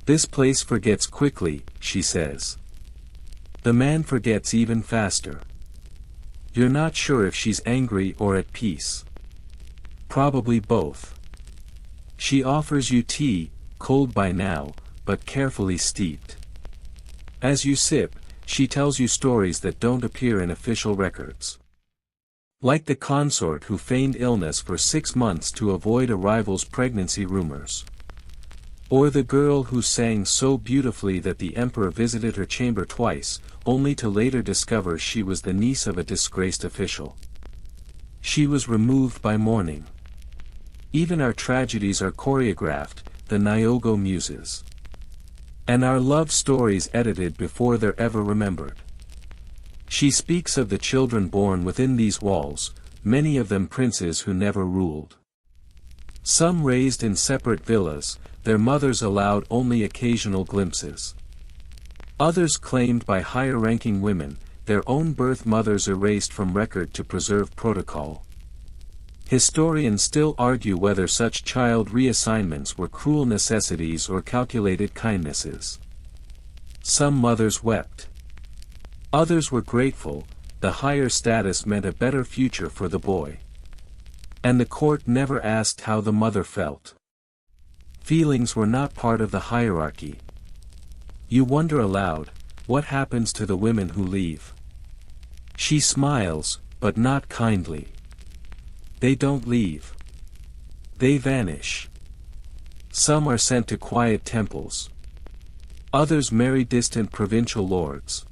This place forgets quickly, she says. The man forgets even faster. You're not sure if she's angry or at peace. Probably both. She offers you tea, cold by now, but carefully steeped. As you sip, she tells you stories that don't appear in official records. Like the consort who feigned illness for 6 months to avoid a rival's pregnancy rumors. Or the girl who sang so beautifully that the emperor visited her chamber twice, only to later discover she was the niece of a disgraced official. She was removed by morning. Even our tragedies are choreographed, the Nyogo muses. And our love stories edited before they're ever remembered. She speaks of the children born within these walls, many of them princes who never ruled. Some raised in separate villas, their mothers allowed only occasional glimpses. Others claimed by higher-ranking women, their own birth mothers erased from record to preserve protocol. Historians still argue whether such child reassignments were cruel necessities or calculated kindnesses. Some mothers wept. Others were grateful, the higher status meant a better future for the boy. And the court never asked how the mother felt. Feelings were not part of the hierarchy. You wonder aloud, what happens to the women who leave? She smiles, but not kindly. They don't leave. They vanish. Some are sent to quiet temples. Others marry distant provincial lords.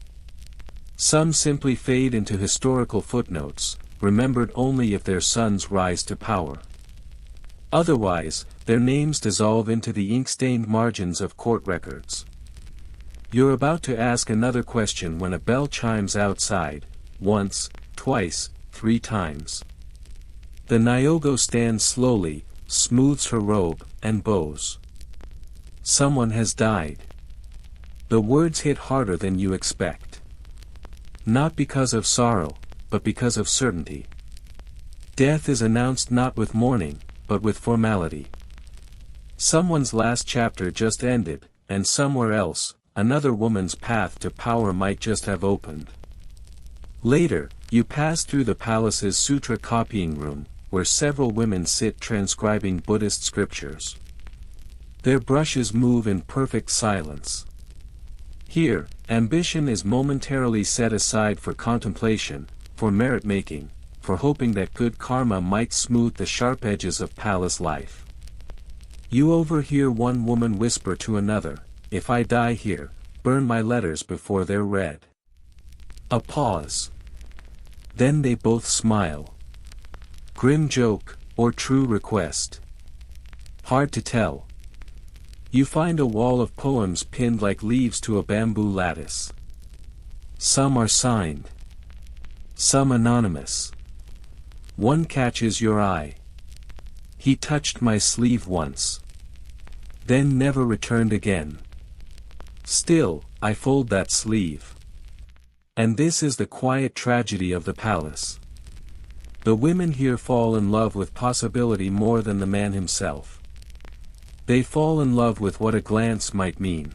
Some simply fade into historical footnotes, remembered only if their sons rise to power. Otherwise, their names dissolve into the ink-stained margins of court records. You're about to ask another question when a bell chimes outside, once, twice, 3 times. The Nyogo stands slowly, smooths her robe, and bows. Someone has died. The words hit harder than you expect. Not because of sorrow, but because of certainty. Death is announced not with mourning, but with formality. Someone's last chapter just ended, and somewhere else, another woman's path to power might just have opened. Later, you pass through the palace's sutra copying room, where several women sit transcribing Buddhist scriptures. Their brushes move in perfect silence. Here, ambition is momentarily set aside for contemplation, for merit-making, for hoping that good karma might smooth the sharp edges of palace life. You overhear one woman whisper to another, "If I die here, burn my letters before they're read." A pause. Then they both smile. Grim joke, or true request? Hard to tell. You find a wall of poems pinned like leaves to a bamboo lattice. Some are signed. Some anonymous. One catches your eye. He touched my sleeve once. Then never returned again. Still, I fold that sleeve. And this is the quiet tragedy of the palace. The women here fall in love with possibility more than the man himself. They fall in love with what a glance might mean.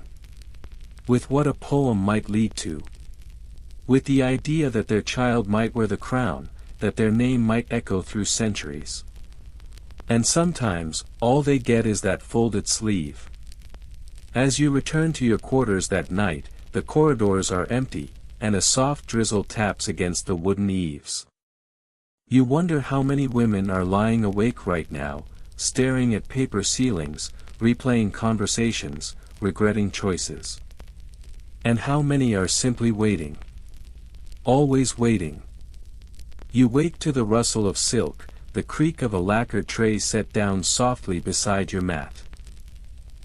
With what a poem might lead to. With the idea that their child might wear the crown, that their name might echo through centuries. And sometimes, all they get is that folded sleeve. As you return to your quarters that night, the corridors are empty, and a soft drizzle taps against the wooden eaves. You wonder how many women are lying awake right now, staring at paper ceilings, replaying conversations, regretting choices. And how many are simply waiting. Always waiting. You wake to the rustle of silk, the creak of a lacquered tray set down softly beside your mat.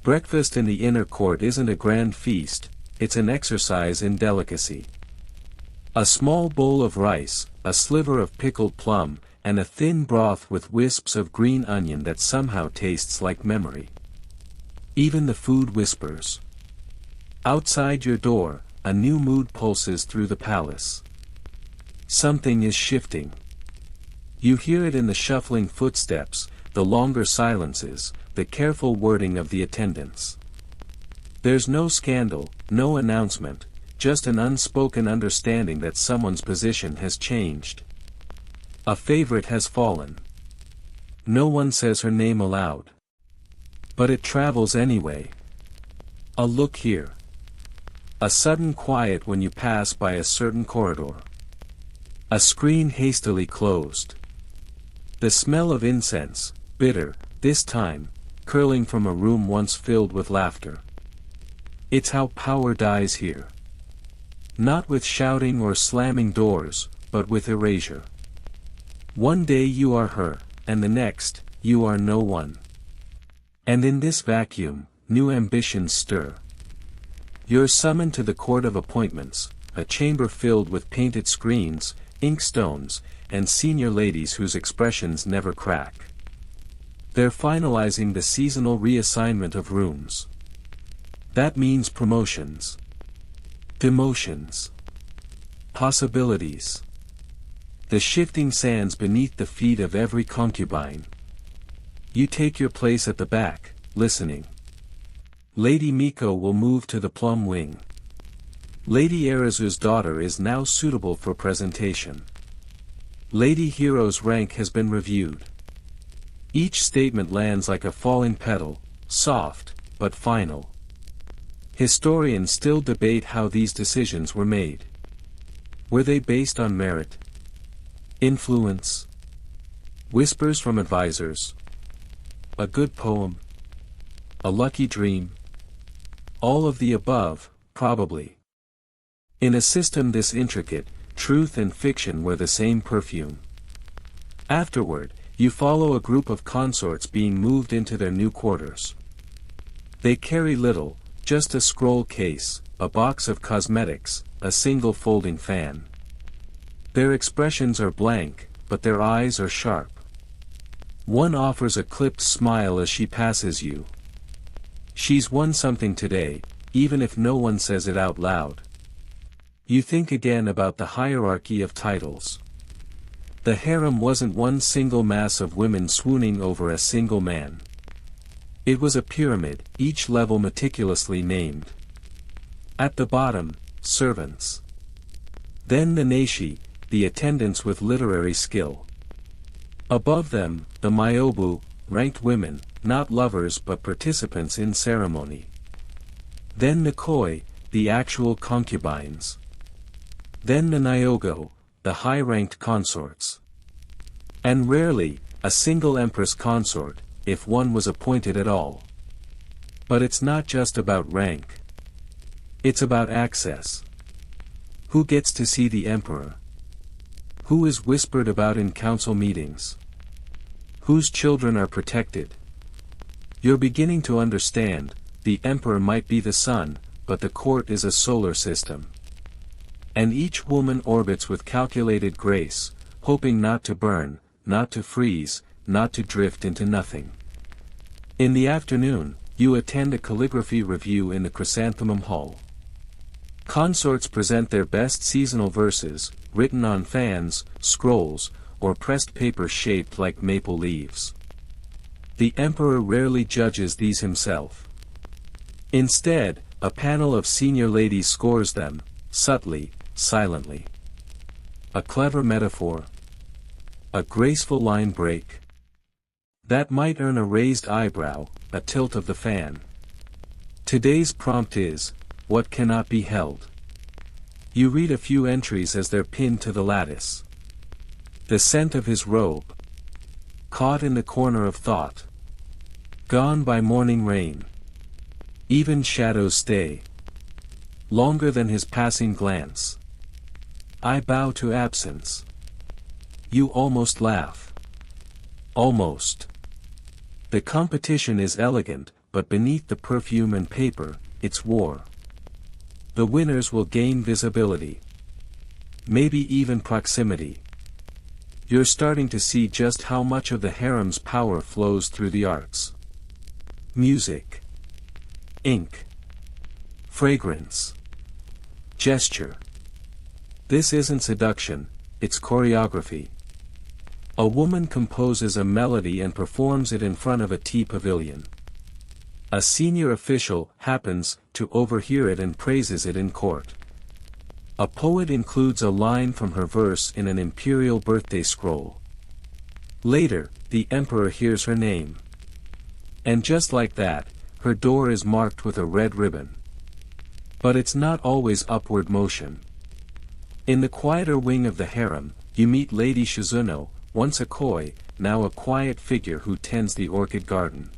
Breakfast in the inner court isn't a grand feast, it's an exercise in delicacy. A small bowl of rice, a sliver of pickled plum, and a thin broth with wisps of green onion that somehow tastes like memory. Even the food whispers. Outside your door, a new mood pulses through the palace. Something is shifting. You hear it in the shuffling footsteps, the longer silences, the careful wording of the attendants. There's no scandal, no announcement, just an unspoken understanding that someone's position has changed. A favorite has fallen. No one says her name aloud. But it travels anyway. A look here. A sudden quiet when you pass by a certain corridor. A screen hastily closed. The smell of incense, bitter, this time, curling from a room once filled with laughter. It's how power dies here. Not with shouting or slamming doors, but with erasure. One day you are her, and the next, you are no one. And in this vacuum, new ambitions stir. You're summoned to the court of appointments, a chamber filled with painted screens, inkstones, and senior ladies whose expressions never crack. They're finalizing the seasonal reassignment of rooms. That means promotions. Demotions. Possibilities. The shifting sands beneath the feet of every concubine. You take your place at the back, listening. Lady Miko will move to the plum wing. Lady Arizu's daughter is now suitable for presentation. Lady Hero's rank has been reviewed. Each statement lands like a falling petal, soft, but final. Historians still debate how these decisions were made. Were they based on merit? Influence? Whispers from advisors? A good poem? A lucky dream? All of the above, probably. In a system this intricate, truth and fiction were the same perfume. Afterward, you follow a group of consorts being moved into their new quarters. They carry little, just a scroll case, a box of cosmetics, a single folding fan. Their expressions are blank, but their eyes are sharp. One offers a clipped smile as she passes you. She's won something today, even if no one says it out loud. You think again about the hierarchy of titles. The harem wasn't one single mass of women swooning over a single man. It was a pyramid, each level meticulously named. At the bottom, servants. Then the naishi, the attendants with literary skill. Above them, the myobu, ranked women, not lovers but participants in ceremony. Then the koi, the actual concubines. Then the nyogo, the high-ranked consorts. And rarely, a single empress consort, if one was appointed at all. But it's not just about rank. It's about access. Who gets to see the emperor? Who is whispered about in council meetings? Whose children are protected? You're beginning to understand, the emperor might be the sun, but the court is a solar system. And each woman orbits with calculated grace, hoping not to burn, not to freeze, not to drift into nothing. In the afternoon, you attend a calligraphy review in the Chrysanthemum Hall. Consorts present their best seasonal verses, written on fans, scrolls, or pressed paper shaped like maple leaves. The emperor rarely judges these himself. Instead, a panel of senior ladies scores them, subtly, silently. A clever metaphor. A graceful line break. That might earn a raised eyebrow, a tilt of the fan. Today's prompt is, what cannot be held? You read a few entries as they're pinned to the lattice. The scent of his robe. Caught in the corner of thought. Gone by morning rain. Even shadows stay. Longer than his passing glance. I bow to absence. You almost laugh. Almost. The competition is elegant, but beneath the perfume and paper, it's war. The winners will gain visibility. Maybe even proximity. You're starting to see just how much of the harem's power flows through the arts. Music. Ink. Fragrance. Gesture. This isn't seduction, it's choreography. A woman composes a melody and performs it in front of a tea pavilion. A senior official happens, to overhear it and praises it in court. A poet includes a line from her verse in an imperial birthday scroll. Later, the emperor hears her name. And just like that, her door is marked with a red ribbon. But it's not always upward motion. In the quieter wing of the harem, you meet Lady Shizuno, once a coy, now a quiet figure who tends the orchid garden.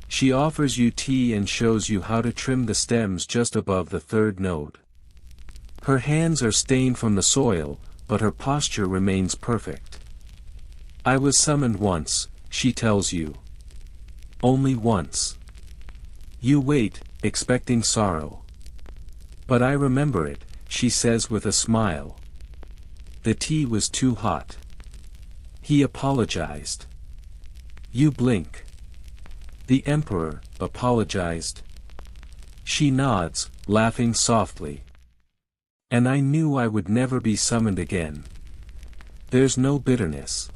She offers you tea and shows you how to trim the stems just above the third node. Her hands are stained from the soil, but her posture remains perfect. I was summoned once, she tells you. Only once. You wait, expecting sorrow. But I remember it, she says with a smile. The tea was too hot. He apologized. You blink. The emperor apologized. She nods, laughing softly. And I knew I would never be summoned again. There's no bitterness.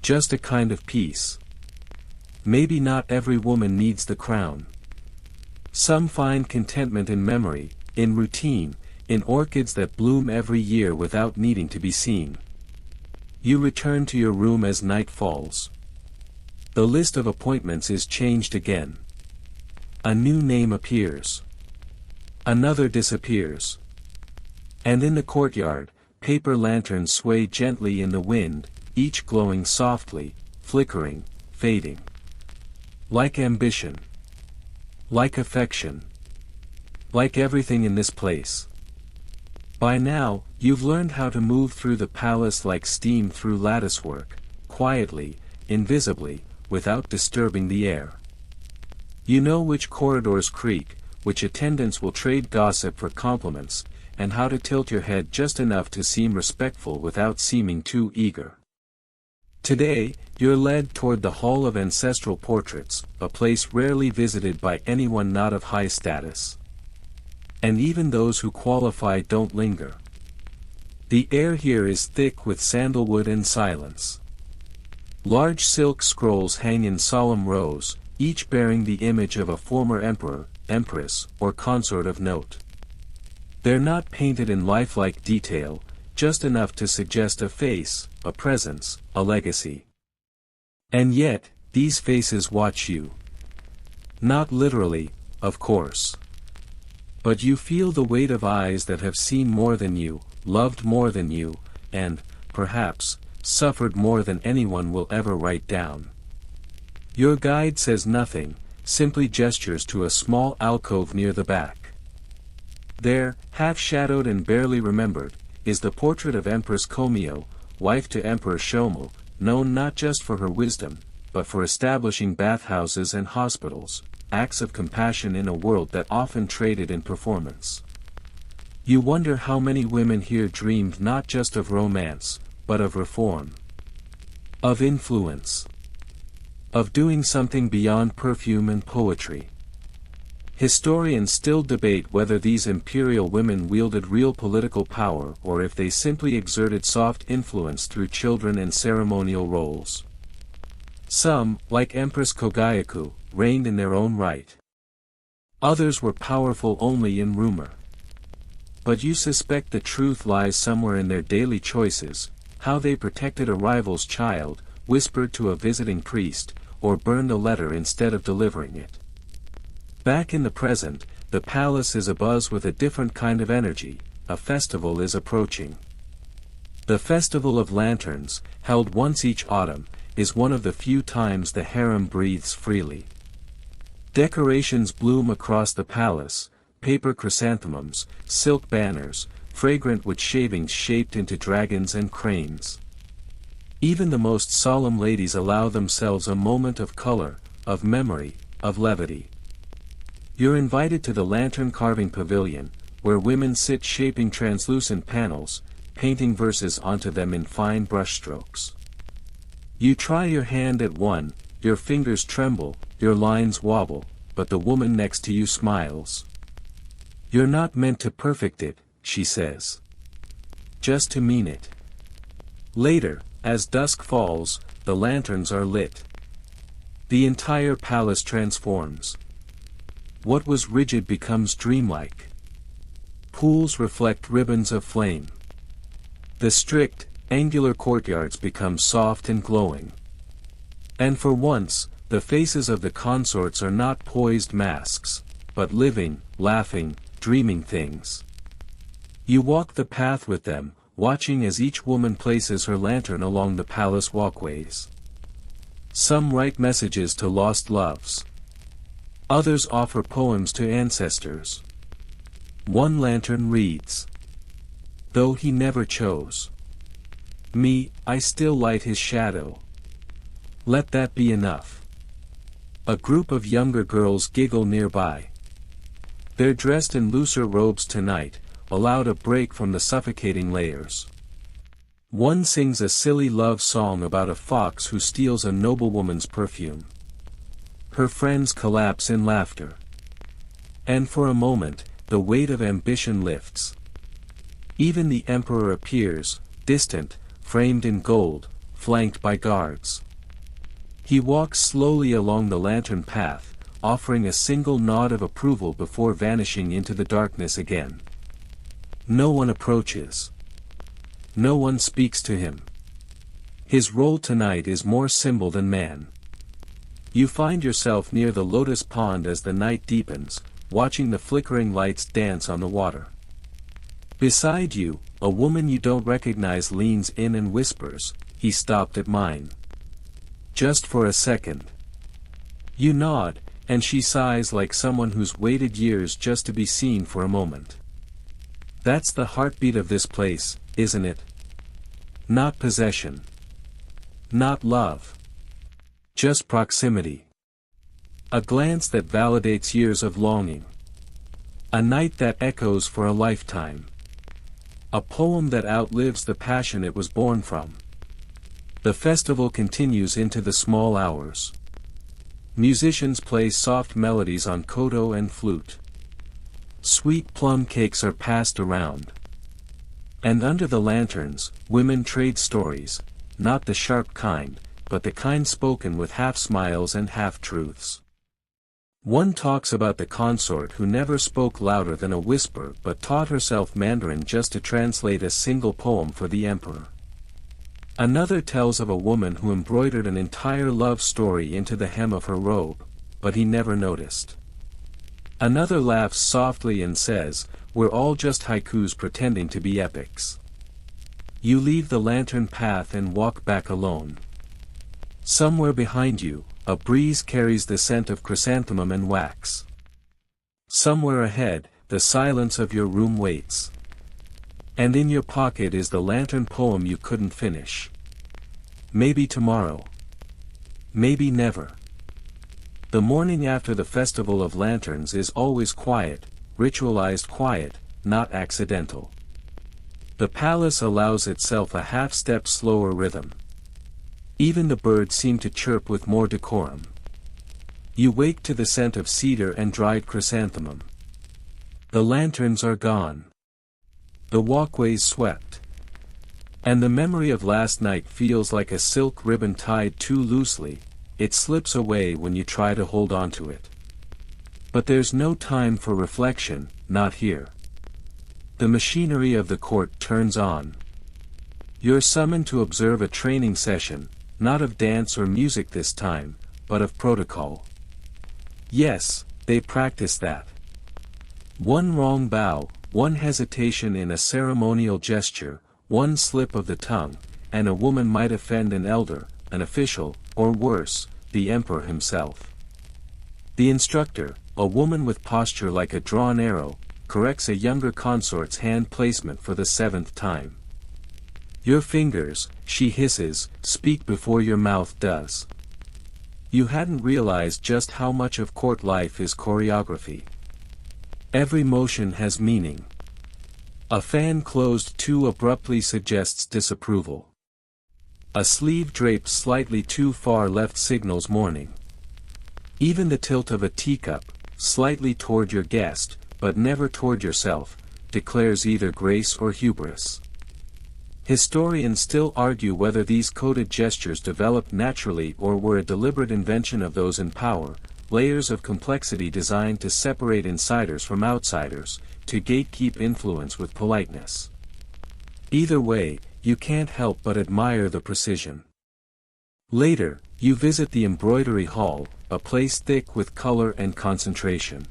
Just a kind of peace. Maybe not every woman needs the crown. Some find contentment in memory, in routine, in orchids that bloom every year without needing to be seen. You return to your room as night falls. The list of appointments is changed again. A new name appears. Another disappears. And in the courtyard, paper lanterns sway gently in the wind, each glowing softly, flickering, fading. Like ambition. Like affection. Like everything in this place. By now, you've learned how to move through the palace like steam through latticework, quietly, invisibly, without disturbing the air. You know which corridors creak, which attendants will trade gossip for compliments, and how to tilt your head just enough to seem respectful without seeming too eager. Today, you're led toward the Hall of Ancestral Portraits, a place rarely visited by anyone not of high status. And even those who qualify don't linger. The air here is thick with sandalwood and silence. Large silk scrolls hang in solemn rows, each bearing the image of a former emperor, empress, or consort of note. They're not painted in lifelike detail, just enough to suggest a face, a presence, a legacy. And yet, these faces watch you. Not literally, of course. But you feel the weight of eyes that have seen more than you, loved more than you, and, perhaps, suffered more than anyone will ever write down. Your guide says nothing, simply gestures to a small alcove near the back. There, half-shadowed and barely remembered, is the portrait of Empress Komio, wife to Emperor Shomu, known not just for her wisdom, but for establishing bathhouses and hospitals, acts of compassion in a world that often traded in performance. You wonder how many women here dreamed not just of romance, but of reform. Of influence. Of doing something beyond perfume and poetry. Historians still debate whether these imperial women wielded real political power or if they simply exerted soft influence through children and ceremonial roles. Some, like Empress Kogayaku, reigned in their own right. Others were powerful only in rumor. But you suspect the truth lies somewhere in their daily choices, how they protected a rival's child, whispered to a visiting priest, or burned a letter instead of delivering it. Back in the present, the palace is abuzz with a different kind of energy, a festival is approaching. The Festival of Lanterns, held once each autumn, is one of the few times the harem breathes freely. Decorations bloom across the palace, paper chrysanthemums, silk banners, fragrant wood shavings shaped into dragons and cranes. Even the most solemn ladies allow themselves a moment of color, of memory, of levity. You're invited to the lantern carving pavilion, where women sit shaping translucent panels, painting verses onto them in fine brushstrokes. You try your hand at one, your fingers tremble, your lines wobble, but the woman next to you smiles. You're not meant to perfect it, she says. Just to mean it. Later, as dusk falls, the lanterns are lit. The entire palace transforms. What was rigid becomes dreamlike. Pools reflect ribbons of flame. The strict, angular courtyards become soft and glowing. And for once, the faces of the consorts are not poised masks, but living, laughing, dreaming things. You walk the path with them, watching as each woman places her lantern along the palace walkways. Some write messages to lost loves. Others offer poems to ancestors. One lantern reads, "Though he never chose me, I still light his shadow. Let that be enough." A group of younger girls giggle nearby. They're dressed in looser robes tonight, allowed a break from the suffocating layers. One sings a silly love song about a fox who steals a noblewoman's perfume. Her friends collapse in laughter. And for a moment, the weight of ambition lifts. Even the emperor appears, distant, framed in gold, flanked by guards. He walks slowly along the lantern path, offering a single nod of approval before vanishing into the darkness again. No one approaches. No one speaks to him. His role tonight is more symbol than man. You find yourself near the lotus pond as the night deepens, watching the flickering lights dance on the water. Beside you, a woman you don't recognize leans in and whispers, "He stopped at mine. Just for a second." You nod, and she sighs like someone who's waited years just to be seen for a moment. That's the heartbeat of this place, isn't it? Not possession. Not love. Just proximity. A glance that validates years of longing. A night that echoes for a lifetime. A poem that outlives the passion it was born from. The festival continues into the small hours. Musicians play soft melodies on koto and flute. Sweet plum cakes are passed around. And under the lanterns, women trade stories, not the sharp kind, but the kind spoken with half smiles and half truths. One talks about the consort who never spoke louder than a whisper but taught herself Mandarin just to translate a single poem for the emperor. Another tells of a woman who embroidered an entire love story into the hem of her robe, but he never noticed. Another laughs softly and says, "We're all just haikus pretending to be epics." You leave the lantern path and walk back alone. Somewhere behind you, a breeze carries the scent of chrysanthemum and wax. Somewhere ahead, the silence of your room waits. And in your pocket is the lantern poem you couldn't finish. Maybe tomorrow. Maybe never. The morning after the Festival of Lanterns is always quiet, ritualized quiet, not accidental. The palace allows itself a half-step slower rhythm. Even the birds seem to chirp with more decorum. You wake to the scent of cedar and dried chrysanthemum. The lanterns are gone. The walkways swept. And the memory of last night feels like a silk ribbon tied too loosely, it slips away when you try to hold on to it. But there's no time for reflection, not here. The machinery of the court turns on. You're summoned to observe a training session, not of dance or music this time, but of protocol. Yes, they practice that. One wrong bow, one hesitation in a ceremonial gesture, one slip of the tongue, and a woman might offend an elder, an official, or worse, the emperor himself. The instructor, a woman with posture like a drawn arrow, corrects a younger consort's hand placement for the 7th time. Your fingers, she hisses, speak before your mouth does. You hadn't realized just how much of court life is choreography. Every motion has meaning. A fan closed too abruptly suggests disapproval. A sleeve draped slightly too far left signals mourning. Even the tilt of a teacup, slightly toward your guest, but never toward yourself, declares either grace or hubris. Historians still argue whether these coded gestures developed naturally or were a deliberate invention of those in power, layers of complexity designed to separate insiders from outsiders, to gatekeep influence with politeness. Either way, you can't help but admire the precision. Later, you visit the embroidery hall, a place thick with color and concentration.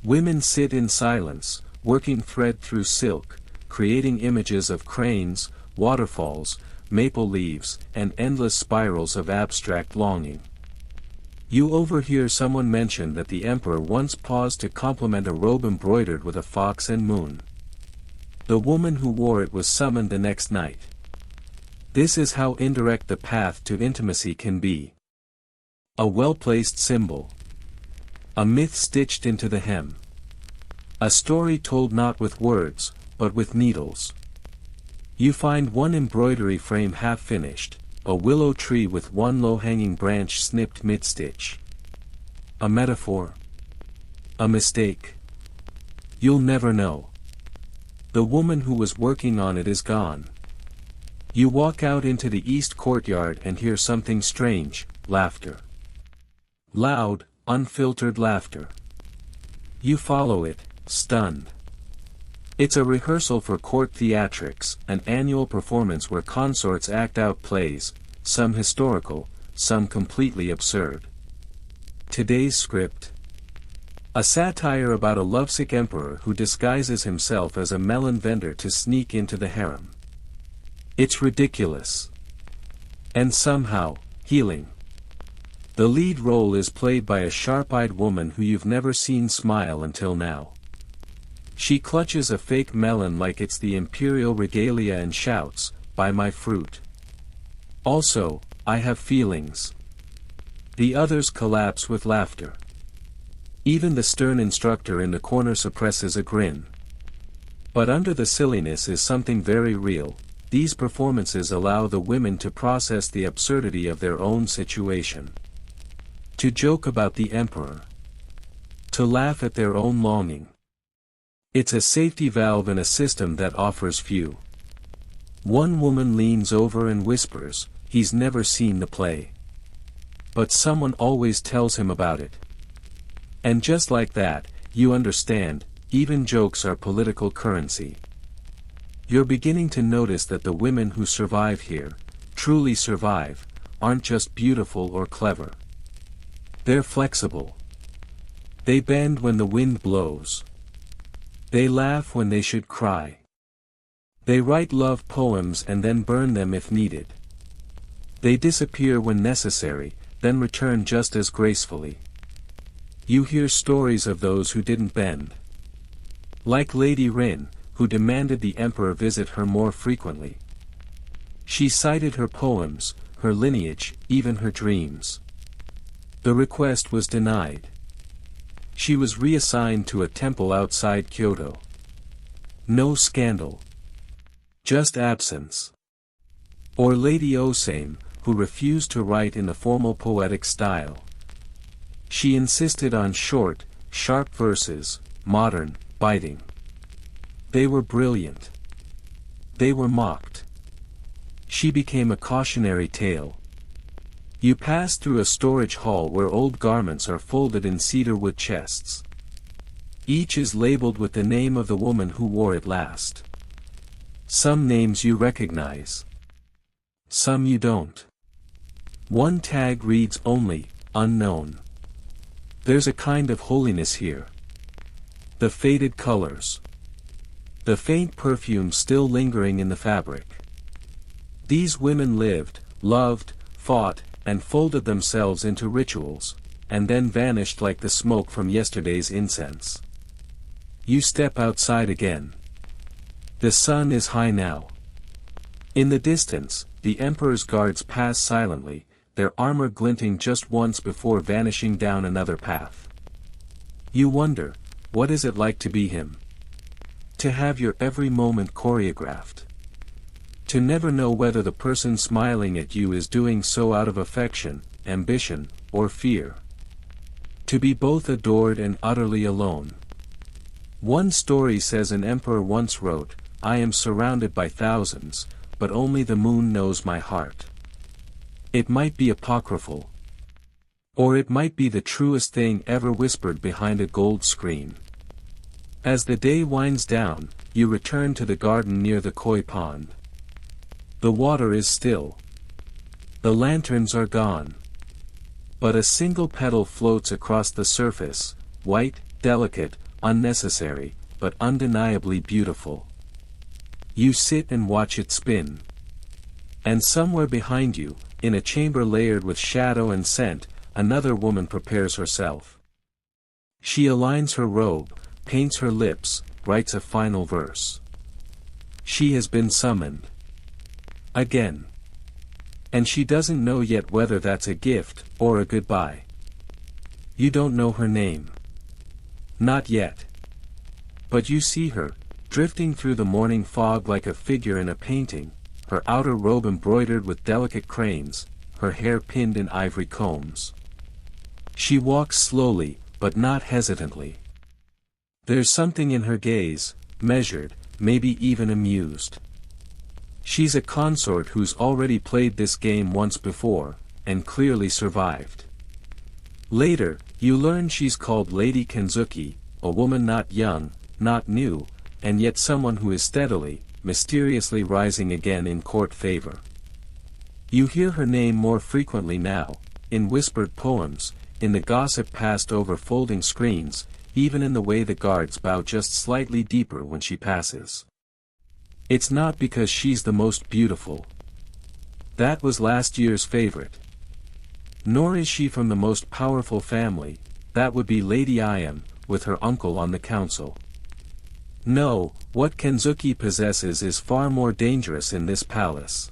Women sit in silence, working thread through silk, creating images of cranes, waterfalls, maple leaves, and endless spirals of abstract longing. You overhear someone mention that the emperor once paused to compliment a robe embroidered with a fox and moon. The woman who wore it was summoned the next night. This is how indirect the path to intimacy can be. A well-placed symbol. A myth stitched into the hem. A story told not with words, but with needles. You find one embroidery frame half-finished, a willow tree with one low-hanging branch snipped mid-stitch. A metaphor? A mistake? You'll never know. The woman who was working on it is gone. You walk out into the east courtyard and hear something strange, laughter. Loud, unfiltered laughter. You follow it, stunned. It's a rehearsal for court theatrics, an annual performance where consorts act out plays, some historical, some completely absurd. Today's script. A satire about a lovesick emperor who disguises himself as a melon vendor to sneak into the harem. It's ridiculous. And somehow, healing. The lead role is played by a sharp-eyed woman who you've never seen smile until now. She clutches a fake melon like it's the Imperial regalia and shouts, "Buy my fruit." Also, "I have feelings." The others collapse with laughter. Even the stern instructor in the corner suppresses a grin. But under the silliness is something very real. These performances allow the women to process the absurdity of their own situation. To joke about the emperor. To laugh at their own longing. It's a safety valve in a system that offers few. One woman leans over and whispers, "He's never seen the play." But someone always tells him about it. And just like that, you understand, even jokes are political currency. You're beginning to notice that the women who survive here, truly survive, aren't just beautiful or clever. They're flexible. They bend when the wind blows. They laugh when they should cry. They write love poems and then burn them if needed. They disappear when necessary, then return just as gracefully. You hear stories of those who didn't bend. Like Lady Rin, who demanded the emperor visit her more frequently. She cited her poems, her lineage, even her dreams. The request was denied. She was reassigned to a temple outside Kyoto. No scandal. Just absence. Or Lady Osame, who refused to write in the formal poetic style. She insisted on short, sharp verses, modern, biting. They were brilliant. They were mocked. She became a cautionary tale. You pass through a storage hall where old garments are folded in cedarwood chests. Each is labeled with the name of the woman who wore it last. Some names you recognize. Some you don't. One tag reads only, "Unknown." There's a kind of holiness here. The faded colors. The faint perfume still lingering in the fabric. These women lived, loved, fought, and folded themselves into rituals, and then vanished like the smoke from yesterday's incense. You step outside again. The sun is high now. In the distance, the emperor's guards pass silently, their armor glinting just once before vanishing down another path. You wonder, what is it like to be him? To have your every moment choreographed. To never know whether the person smiling at you is doing so out of affection, ambition, or fear. To be both adored and utterly alone. One story says an emperor once wrote, "I am surrounded by thousands, but only the moon knows my heart." It might be apocryphal. Or it might be the truest thing ever whispered behind a gold screen. As the day winds down, you return to the garden near the koi pond. The water is still. The lanterns are gone. But a single petal floats across the surface, white, delicate, unnecessary, but undeniably beautiful. You sit and watch it spin. And somewhere behind you, in a chamber layered with shadow and scent, another woman prepares herself. She aligns her robe, paints her lips, writes a final verse. She has been summoned. Again. And she doesn't know yet whether that's a gift, or a goodbye. You don't know her name. Not yet. But you see her, drifting through the morning fog like a figure in a painting, her outer robe embroidered with delicate cranes, her hair pinned in ivory combs. She walks slowly, but not hesitantly. There's something in her gaze, measured, maybe even amused. She's a consort who's already played this game once before, and clearly survived. Later, you learn she's called Lady Kenzuki, a woman not young, not new, and yet someone who is steadily, mysteriously rising again in court favor. You hear her name more frequently now, in whispered poems, in the gossip passed over folding screens, even in the way the guards bow just slightly deeper when she passes. It's not because she's the most beautiful. That was last year's favorite. Nor is she from the most powerful family, that would be Lady Iam, with her uncle on the council. No, what Kenzuki possesses is far more dangerous in this palace.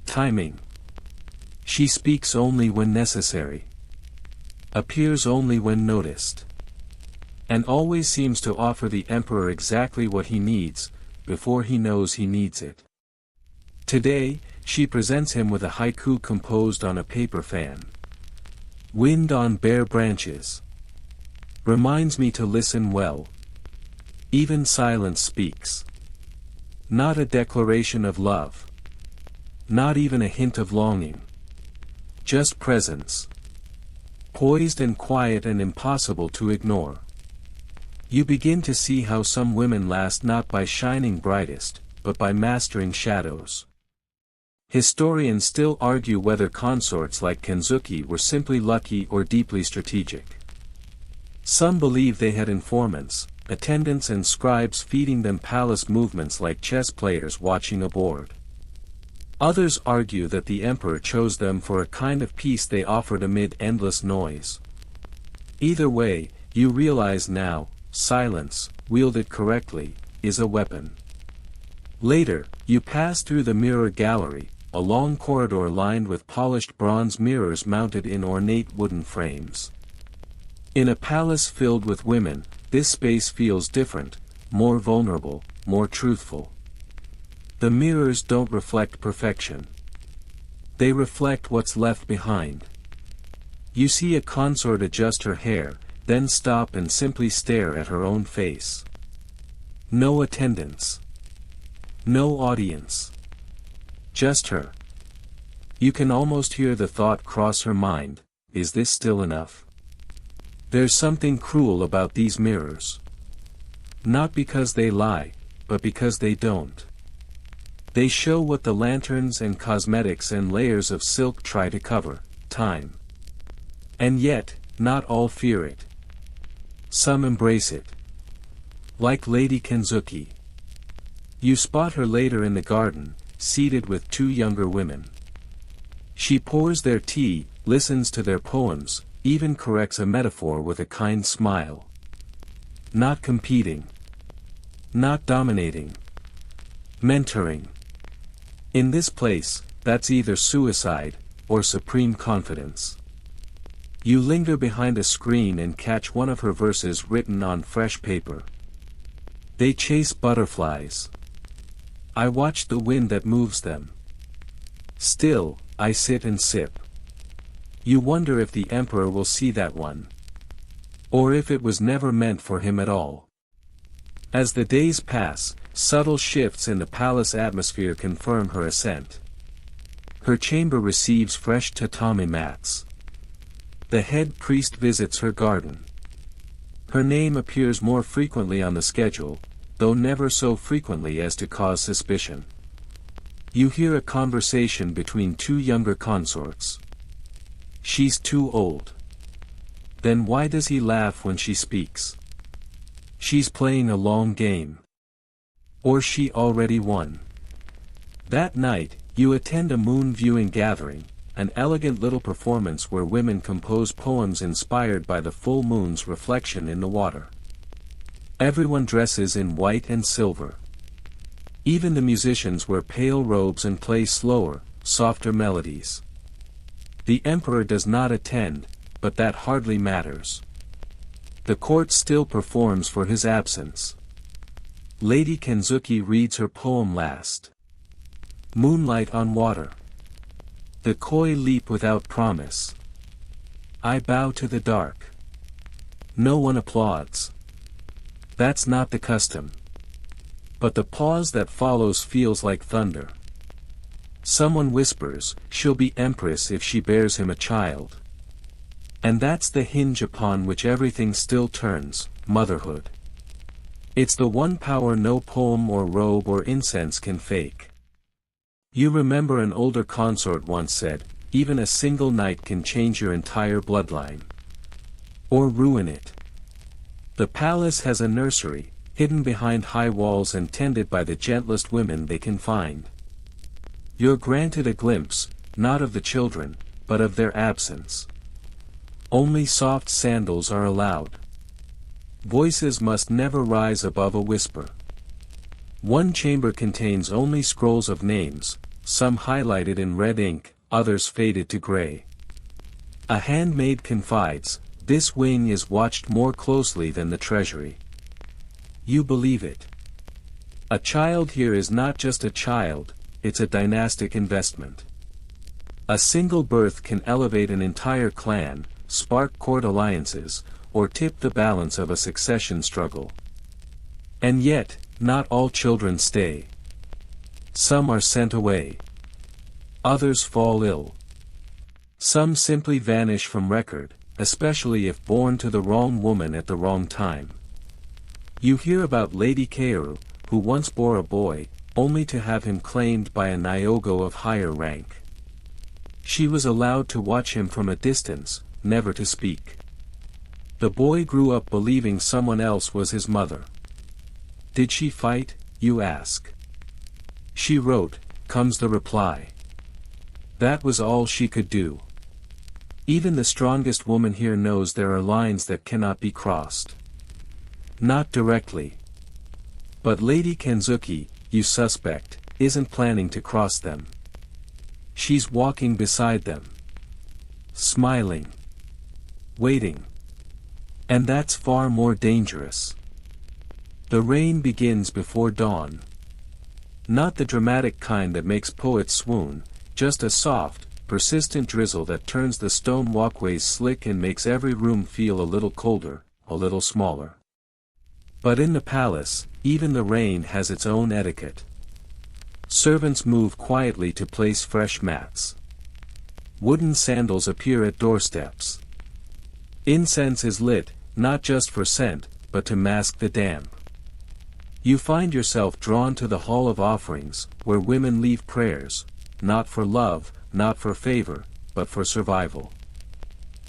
Timing. She speaks only when necessary. Appears only when noticed. And always seems to offer the emperor exactly what he needs, before he knows he needs it. Today, she presents him with a haiku composed on a paper fan. Wind on bare branches. Reminds me to listen well. Even silence speaks. Not a declaration of love. Not even a hint of longing. Just presence. Poised and quiet and impossible to ignore. You begin to see how some women last not by shining brightest, but by mastering shadows. Historians still argue whether consorts like Kenzuki were simply lucky or deeply strategic. Some believe they had informants, attendants and scribes feeding them palace movements like chess players watching a board. Others argue that the emperor chose them for a kind of peace they offered amid endless noise. Either way, you realize now, silence, wielded correctly, is a weapon. Later, you pass through the mirror gallery, a long corridor lined with polished bronze mirrors mounted in ornate wooden frames. In a palace filled with women, this space feels different, more vulnerable, more truthful. The mirrors don't reflect perfection. They reflect what's left behind. You see a consort adjust her hair, then stop and simply stare at her own face. No attendants. No audience. Just her. You can almost hear the thought cross her mind, is this still enough? There's something cruel about these mirrors. Not because they lie, but because they don't. They show what the lanterns and cosmetics and layers of silk try to cover, time. And yet, not all fear it. Some embrace it. Like Lady Kenzuki. You spot her later in the garden, seated with two younger women. She pours their tea, listens to their poems, even corrects a metaphor with a kind smile. Not competing. Not dominating. Mentoring. In this place, that's either suicide, or supreme confidence. You linger behind a screen and catch one of her verses written on fresh paper. They chase butterflies. I watch the wind that moves them. Still, I sit and sip. You wonder if the emperor will see that one. Or if it was never meant for him at all. As the days pass, subtle shifts in the palace atmosphere confirm her ascent. Her chamber receives fresh tatami mats. The head priest visits her garden. Her name appears more frequently on the schedule, though never so frequently as to cause suspicion. You hear a conversation between two younger consorts. She's too old. Then why does he laugh when she speaks? She's playing a long game. Or she already won. That night, you attend a moon viewing gathering, an elegant little performance where women compose poems inspired by the full moon's reflection in the water. Everyone dresses in white and silver. Even the musicians wear pale robes and play slower, softer melodies. The emperor does not attend, but that hardly matters. The court still performs for his absence. Lady Kenzuki reads her poem last. Moonlight on water. The koi leap without promise. I bow to the dark. No one applauds. That's not the custom. But the pause that follows feels like thunder. Someone whispers, she'll be empress if she bears him a child. And that's the hinge upon which everything still turns, motherhood. It's the one power no poem or robe or incense can fake. You remember an older consort once said, even a single night can change your entire bloodline. Or ruin it. The palace has a nursery, hidden behind high walls and tended by the gentlest women they can find. You're granted a glimpse, not of the children, but of their absence. Only soft sandals are allowed. Voices must never rise above a whisper. One chamber contains only scrolls of names, some highlighted in red ink, others faded to gray. A handmaid confides, this wing is watched more closely than the treasury. You believe it. A child here is not just a child, it's a dynastic investment. A single birth can elevate an entire clan, spark court alliances, or tip the balance of a succession struggle. And yet, not all children stay. Some are sent away. Others fall ill. Some simply vanish from record, especially if born to the wrong woman at the wrong time. You hear about Lady Kaoru, who once bore a boy, only to have him claimed by a Nyogo of higher rank. She was allowed to watch him from a distance, never to speak. The boy grew up believing someone else was his mother. Did she fight, you ask? She wrote, comes the reply. That was all she could do. Even the strongest woman here knows there are lines that cannot be crossed. Not directly. But Lady Kenzuki, you suspect, isn't planning to cross them. She's walking beside them. Smiling. Waiting. And that's far more dangerous. The rain begins before dawn. Not the dramatic kind that makes poets swoon, just a soft, persistent drizzle that turns the stone walkways slick and makes every room feel a little colder, a little smaller. But in the palace, even the rain has its own etiquette. Servants move quietly to place fresh mats. Wooden sandals appear at doorsteps. Incense is lit, not just for scent, but to mask the damp. You find yourself drawn to the Hall of Offerings, where women leave prayers, not for love, not for favor, but for survival.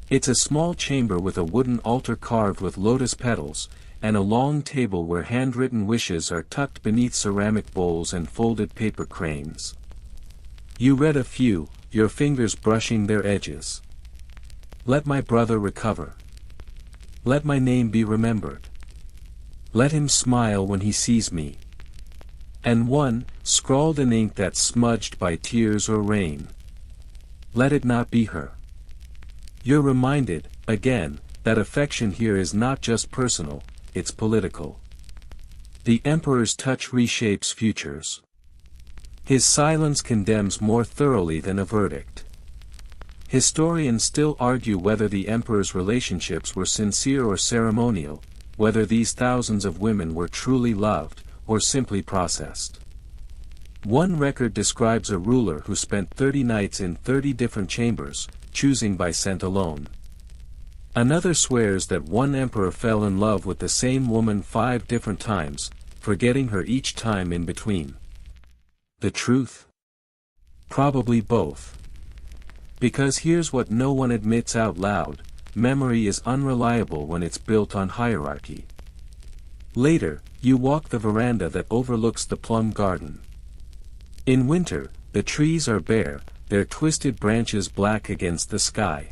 It's a small chamber with a wooden altar carved with lotus petals, and a long table where handwritten wishes are tucked beneath ceramic bowls and folded paper cranes. You read a few, your fingers brushing their edges. Let my brother recover. Let my name be remembered. Let him smile when he sees me. And one, scrawled in ink that's smudged by tears or rain. Let it not be her. You're reminded, again, that affection here is not just personal, it's political. The emperor's touch reshapes futures. His silence condemns more thoroughly than a verdict. Historians still argue whether the emperor's relationships were sincere or ceremonial, whether these thousands of women were truly loved, or simply processed. One record describes a ruler who spent 30 nights in 30 different chambers, choosing by scent alone. Another swears that one emperor fell in love with the same woman 5 different times, forgetting her each time in between. The truth? Probably both. Because here's what no one admits out loud: memory is unreliable when it's built on hierarchy. Later, you walk the veranda that overlooks the plum garden. In winter, the trees are bare, their twisted branches black against the sky.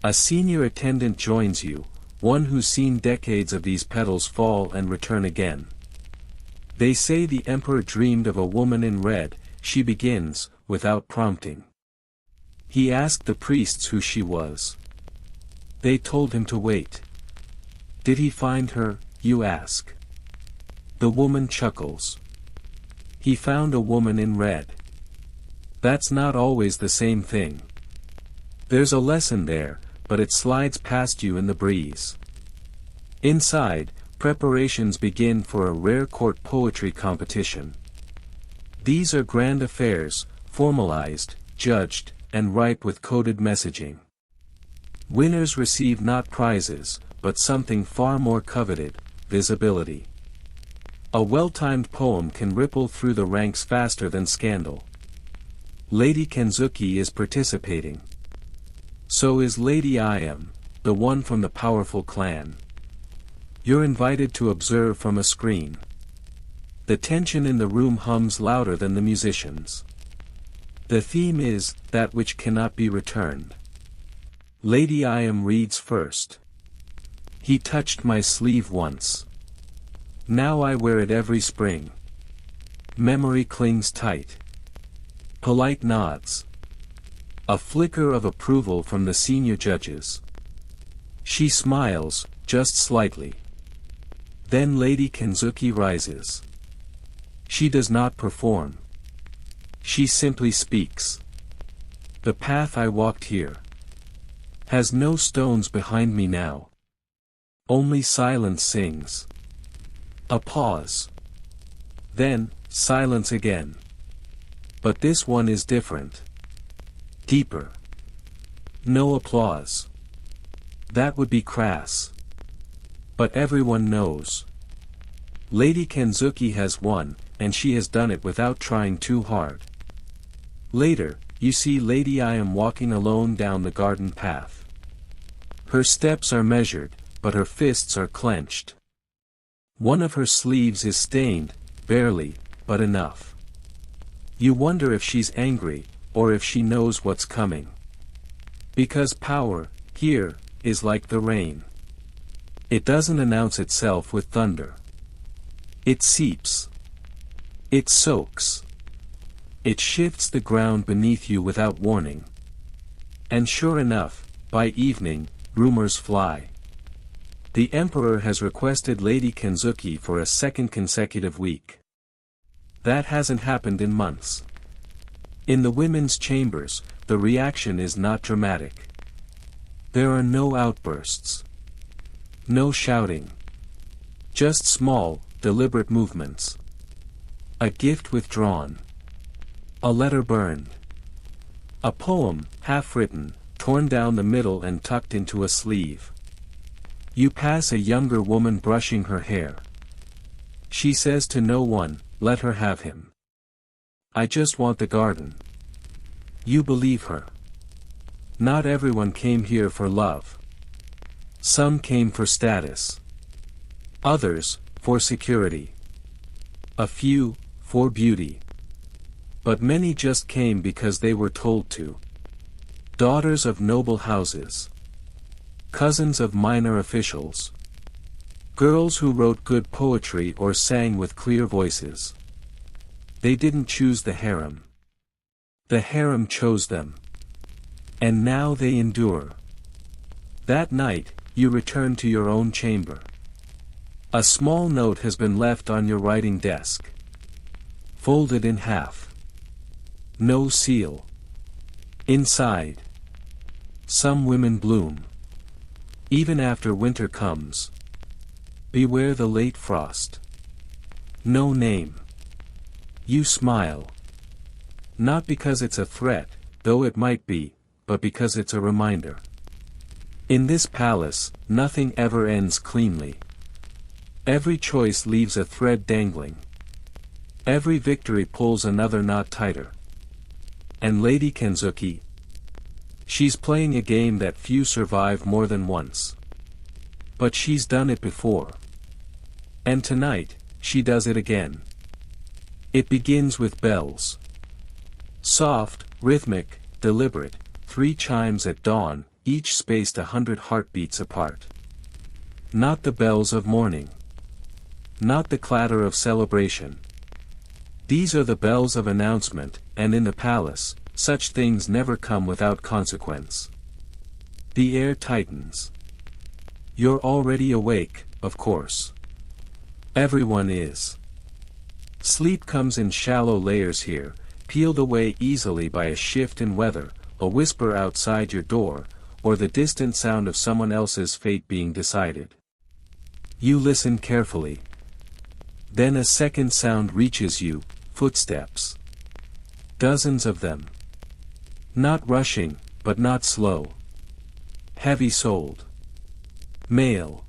A senior attendant joins you, one who's seen decades of these petals fall and return again. They say the emperor dreamed of a woman in red. She begins, without prompting. He asked the priests who she was. They told him to wait. Did he find her, you ask? The woman chuckles. He found a woman in red. That's not always the same thing. There's a lesson there, but it slides past you in the breeze. Inside, preparations begin for a rare court poetry competition. These are grand affairs, formalized, judged, and ripe with coded messaging. Winners receive not prizes, but something far more coveted: visibility. A well-timed poem can ripple through the ranks faster than scandal. Lady Kenzuki is participating. So is Lady Iam, the one from the powerful clan. You're invited to observe from a screen. The tension in the room hums louder than the musicians. The theme is, that which cannot be returned. Lady Iam reads first. He touched my sleeve once. Now I wear it every spring. Memory clings tight. Polite nods. A flicker of approval from the senior judges. She smiles, just slightly. Then Lady Kenzuki rises. She does not perform. She simply speaks. The path I walked here has no stones behind me now. Only silence sings. A pause. Then, silence again. But this one is different. Deeper. No applause. That would be crass. But everyone knows. Lady Kenzuki has won, and she has done it without trying too hard. Later, you see Lady Iam walking alone down the garden path. Her steps are measured, but her fists are clenched. One of her sleeves is stained, barely, but enough. You wonder if she's angry, or if she knows what's coming. Because power, here, is like the rain. It doesn't announce itself with thunder. It seeps. It soaks. It shifts the ground beneath you without warning. And sure enough, by evening, rumors fly. The emperor has requested Lady Kenzuki for a second consecutive week. That hasn't happened in months. In the women's chambers, the reaction is not dramatic. There are no outbursts. No shouting. Just small, deliberate movements. A gift withdrawn. A letter burned. A poem, half written, torn down the middle and tucked into a sleeve. You pass a younger woman brushing her hair. She says to no one, let her have him. I just want the garden. You believe her. Not everyone came here for love. Some came for status. Others, for security. A few, for beauty. But many just came because they were told to. Daughters of noble houses. Cousins of minor officials. Girls who wrote good poetry or sang with clear voices. They didn't choose the harem. The harem chose them. And now they endure. That night, you return to your own chamber. A small note has been left on your writing desk. Folded in half. No seal. Inside. Some women bloom. Even after winter comes. Beware the late frost. No name. You smile. Not because it's a threat, though it might be, but because it's a reminder. In this palace, nothing ever ends cleanly. Every choice leaves a thread dangling. Every victory pulls another knot tighter. And Lady Kenzuki? She's playing a game that few survive more than once. But she's done it before. And tonight, she does it again. It begins with bells. Soft, rhythmic, deliberate, 3 chimes at dawn, each spaced 100 heartbeats apart. Not the bells of morning. Not the clatter of celebration. These are the bells of announcement, and in the palace, such things never come without consequence. The air tightens. You're already awake, of course. Everyone is. Sleep comes in shallow layers here, peeled away easily by a shift in weather, a whisper outside your door, or the distant sound of someone else's fate being decided. You listen carefully. Then a second sound reaches you, footsteps. Dozens of them. Not rushing, but not slow. Heavy-souled. Male.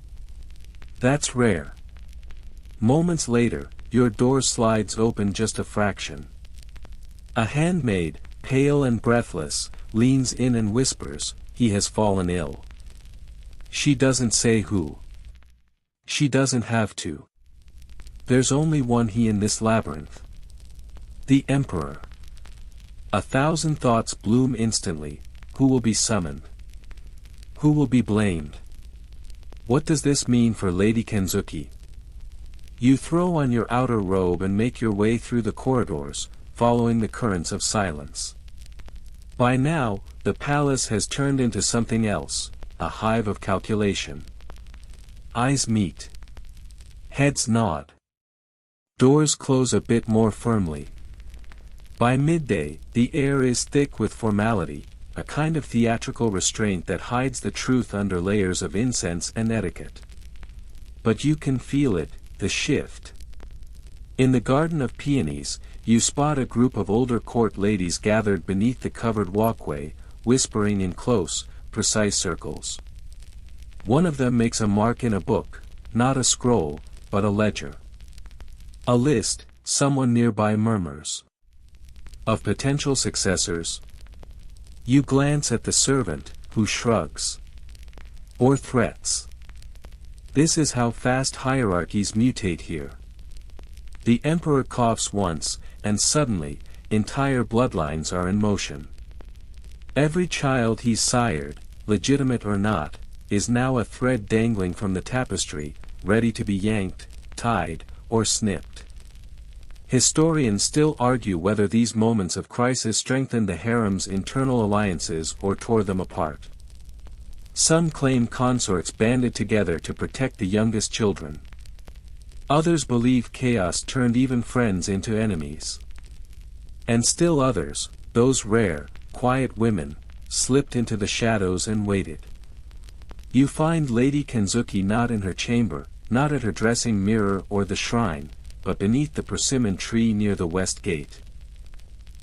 That's rare. Moments later, your door slides open just a fraction. A handmaid, pale and breathless, leans in and whispers, "He has fallen ill." She doesn't say who. She doesn't have to. There's only one he in this labyrinth. The Emperor. 1,000 thoughts bloom instantly. Who will be summoned? Who will be blamed? What does this mean for Lady Kenzuki? You throw on your outer robe and make your way through the corridors, following the currents of silence. By now, the palace has turned into something else, a hive of calculation. Eyes meet. Heads nod. Doors close a bit more firmly. By midday, the air is thick with formality, a kind of theatrical restraint that hides the truth under layers of incense and etiquette. But you can feel it, the shift. In the Garden of Peonies, you spot a group of older court ladies gathered beneath the covered walkway, whispering in close, precise circles. One of them makes a mark in a book, not a scroll, but a ledger. A list, someone nearby murmurs. Of potential successors. You glance at the servant, who shrugs. Or threats. This is how fast hierarchies mutate here. The emperor coughs once, and suddenly, entire bloodlines are in motion. Every child he's sired, legitimate or not, is now a thread dangling from the tapestry, ready to be yanked, tied, or snipped. Historians still argue whether these moments of crisis strengthened the harem's internal alliances or tore them apart. Some claim consorts banded together to protect the youngest children. Others believe chaos turned even friends into enemies. And still others, those rare, quiet women, slipped into the shadows and waited. You find Lady Kenzuki not in her chamber, not at her dressing mirror or the shrine, but beneath the persimmon tree near the west gate.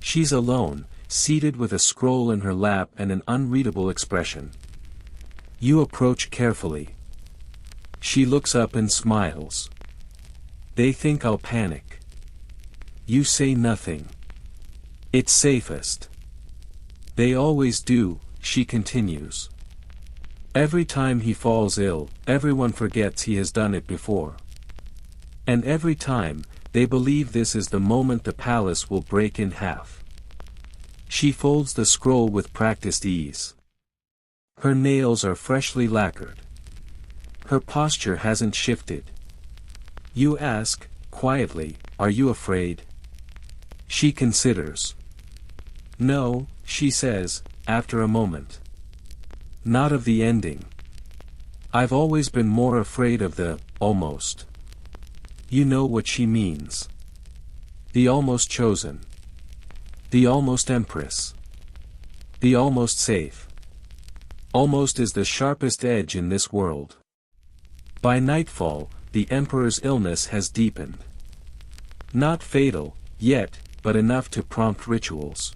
She's alone, seated with a scroll in her lap and an unreadable expression. You approach carefully. She looks up and smiles. They think I'll panic. You say nothing. It's safest. They always do, she continues. Every time he falls ill, everyone forgets he has done it before. And every time, they believe this is the moment the palace will break in half. She folds the scroll with practiced ease. Her nails are freshly lacquered. Her posture hasn't shifted. You ask, quietly, "Are you afraid?" She considers. "No," she says, after a moment. "Not of the ending. I've always been more afraid of the, almost." You know what she means. The almost chosen. The almost empress. The almost safe. Almost is the sharpest edge in this world. By nightfall, the emperor's illness has deepened. Not fatal, yet, but enough to prompt rituals.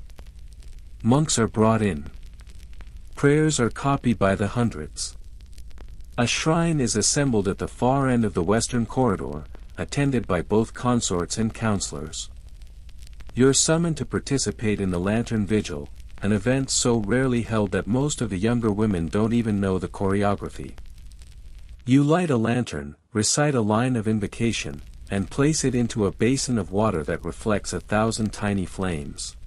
Monks are brought in. Prayers are copied by the hundreds. A shrine is assembled at the far end of the western corridor, attended by both consorts and counselors. You're summoned to participate in the Lantern Vigil, an event so rarely held that most of the younger women don't even know the choreography. You light a lantern, recite a line of invocation, and place it into a basin of water that reflects 1,000 tiny flames.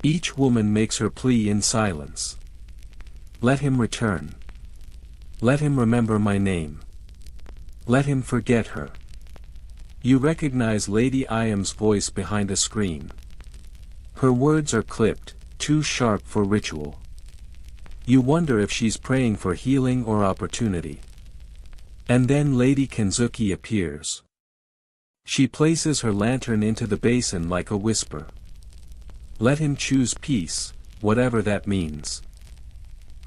Each woman makes her plea in silence. Let him return. Let him remember my name. Let him forget her. You recognize Lady Iam's voice behind a screen. Her words are clipped, too sharp for ritual. You wonder if she's praying for healing or opportunity. And then Lady Kenzuki appears. She places her lantern into the basin like a whisper. Let him choose peace, whatever that means.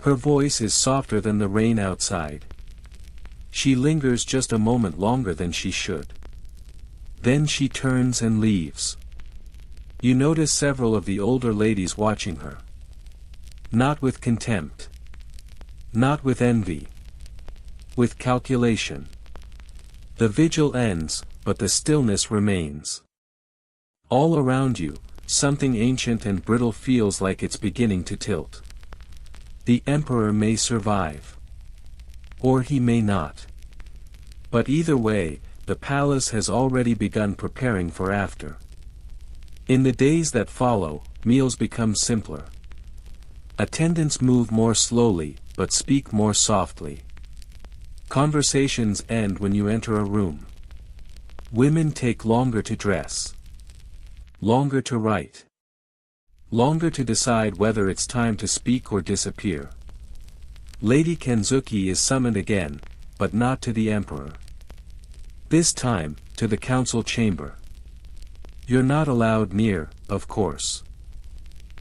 Her voice is softer than the rain outside. She lingers just a moment longer than she should. Then she turns and leaves. You notice several of the older ladies watching her. Not with contempt. Not with envy. With calculation. The vigil ends, but the stillness remains. All around you, something ancient and brittle feels like it's beginning to tilt. The Emperor may survive. Or he may not. But either way, the palace has already begun preparing for after. In the days that follow, meals become simpler. Attendants move more slowly, but speak more softly. Conversations end when you enter a room. Women take longer to dress. Longer to write. Longer to decide whether it's time to speak or disappear. Lady Kenzuki is summoned again, but not to the Emperor. This time, to the council chamber. You're not allowed near, of course.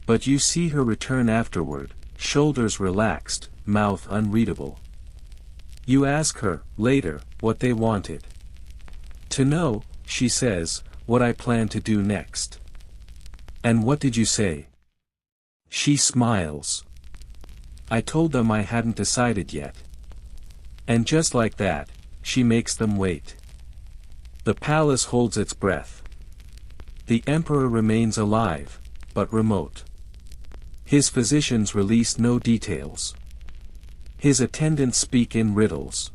But you see her return afterward, shoulders relaxed, mouth unreadable. You ask her, later, what they wanted. To know, she says, what I plan to do next. And what did you say? She smiles. I told them I hadn't decided yet. And just like that, she makes them wait. The palace holds its breath. The Emperor remains alive, but remote. His physicians release no details. His attendants speak in riddles.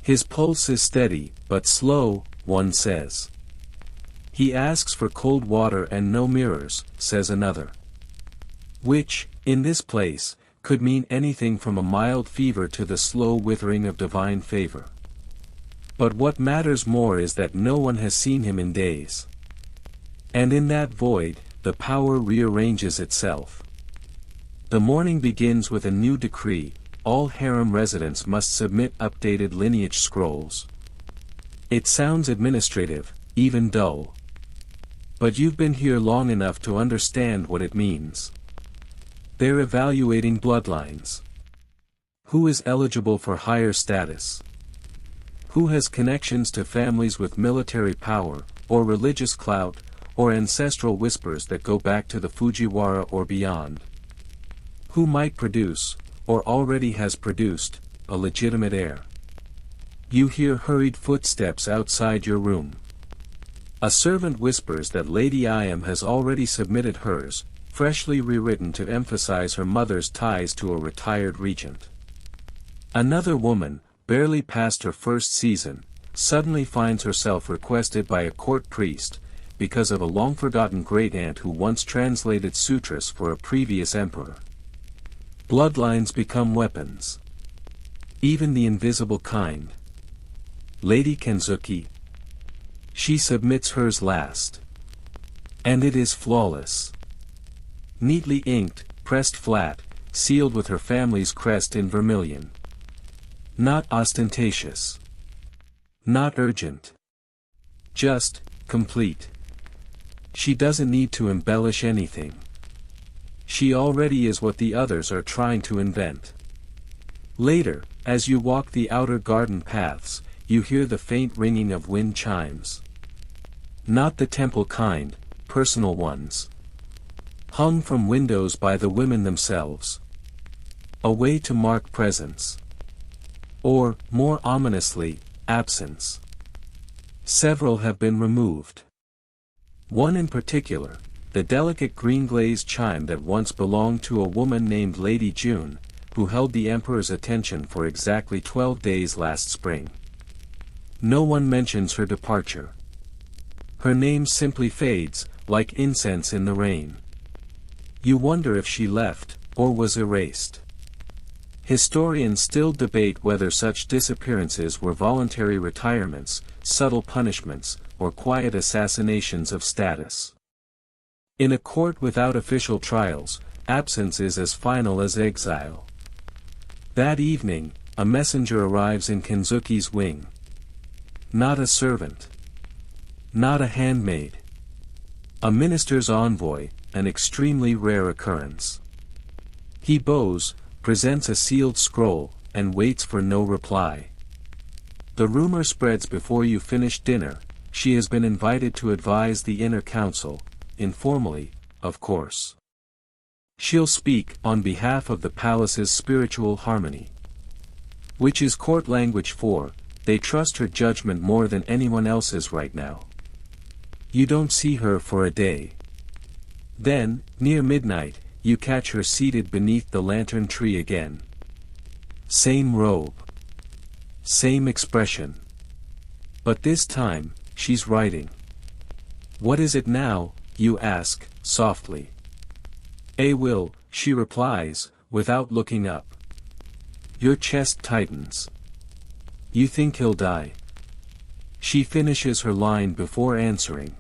His pulse is steady, but slow, one says. He asks for cold water and no mirrors, says another. Which, in this place, could mean anything from a mild fever to the slow withering of divine favor. But what matters more is that no one has seen him in days. And in that void, the power rearranges itself. The morning begins with a new decree: all harem residents must submit updated lineage scrolls. It sounds administrative, even dull. But you've been here long enough to understand what it means. They're evaluating bloodlines. Who is eligible for higher status? Who has connections to families with military power, or religious clout, or ancestral whispers that go back to the Fujiwara or beyond? Who might produce, or already has produced, a legitimate heir? You hear hurried footsteps outside your room. A servant whispers that Lady Iam has already submitted hers, freshly rewritten to emphasize her mother's ties to a retired regent. Another woman, barely past her first season, suddenly finds herself requested by a court priest, because of a long-forgotten great-aunt who once translated sutras for a previous emperor. Bloodlines become weapons. Even the invisible kind. Lady Kenzuki. She submits hers last. And it is flawless. Neatly inked, pressed flat, sealed with her family's crest in vermilion. Not ostentatious. Not urgent. Just, complete. She doesn't need to embellish anything. She already is what the others are trying to invent. Later, as you walk the outer garden paths, you hear the faint ringing of wind chimes. Not the temple kind, personal ones. Hung from windows by the women themselves. A way to mark presence. Or, more ominously, absence. Several have been removed. One in particular, the delicate green glazed chime that once belonged to a woman named Lady June, who held the Emperor's attention for exactly 12 days last spring. No one mentions her departure. Her name simply fades, like incense in the rain. You wonder if she left, or was erased. Historians still debate whether such disappearances were voluntary retirements, subtle punishments, or quiet assassinations of status. In a court without official trials, absence is as final as exile. That evening, a messenger arrives in Kenzuki's wing. Not a servant. Not a handmaid. A minister's envoy, an extremely rare occurrence. He bows, presents a sealed scroll, and waits for no reply. The rumor spreads before you finish dinner. She has been invited to advise the inner council, informally, of course. She'll speak on behalf of the palace's spiritual harmony. Which is court language for, they trust her judgment more than anyone else's right now. You don't see her for a day. Then, near midnight, you catch her seated beneath the lantern tree again. Same robe. Same expression. But this time, she's writing. What is it now, you ask, softly. A will, she replies, without looking up. Your chest tightens. You think he'll die. She finishes her line before answering.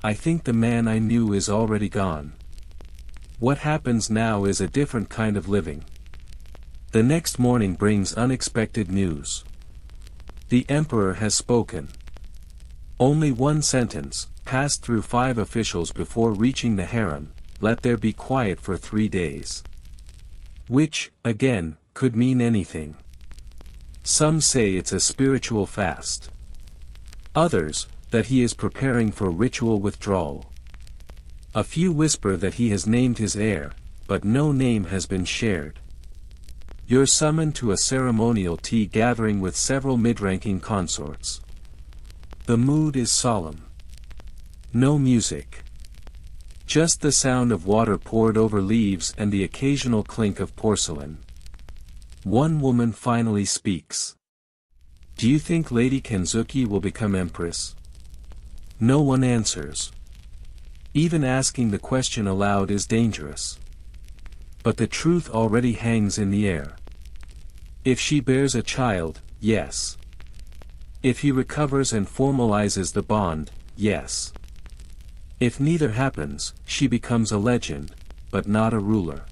I think the man I knew is already gone. What happens now is a different kind of living. The next morning brings unexpected news. The Emperor has spoken. Only one sentence, passed through 5 officials before reaching the harem, let there be quiet for 3 days. Which, again, could mean anything. Some say it's a spiritual fast. Others, that he is preparing for ritual withdrawal. A few whisper that he has named his heir, but no name has been shared. You're summoned to a ceremonial tea gathering with several mid-ranking consorts. The mood is solemn. No music. Just the sound of water poured over leaves and the occasional clink of porcelain. One woman finally speaks. Do you think Lady Kenzuki will become empress? No one answers. Even asking the question aloud is dangerous. But the truth already hangs in the air. If she bears a child, yes. If he recovers and formalizes the bond, yes. If neither happens, she becomes a legend, but not a ruler.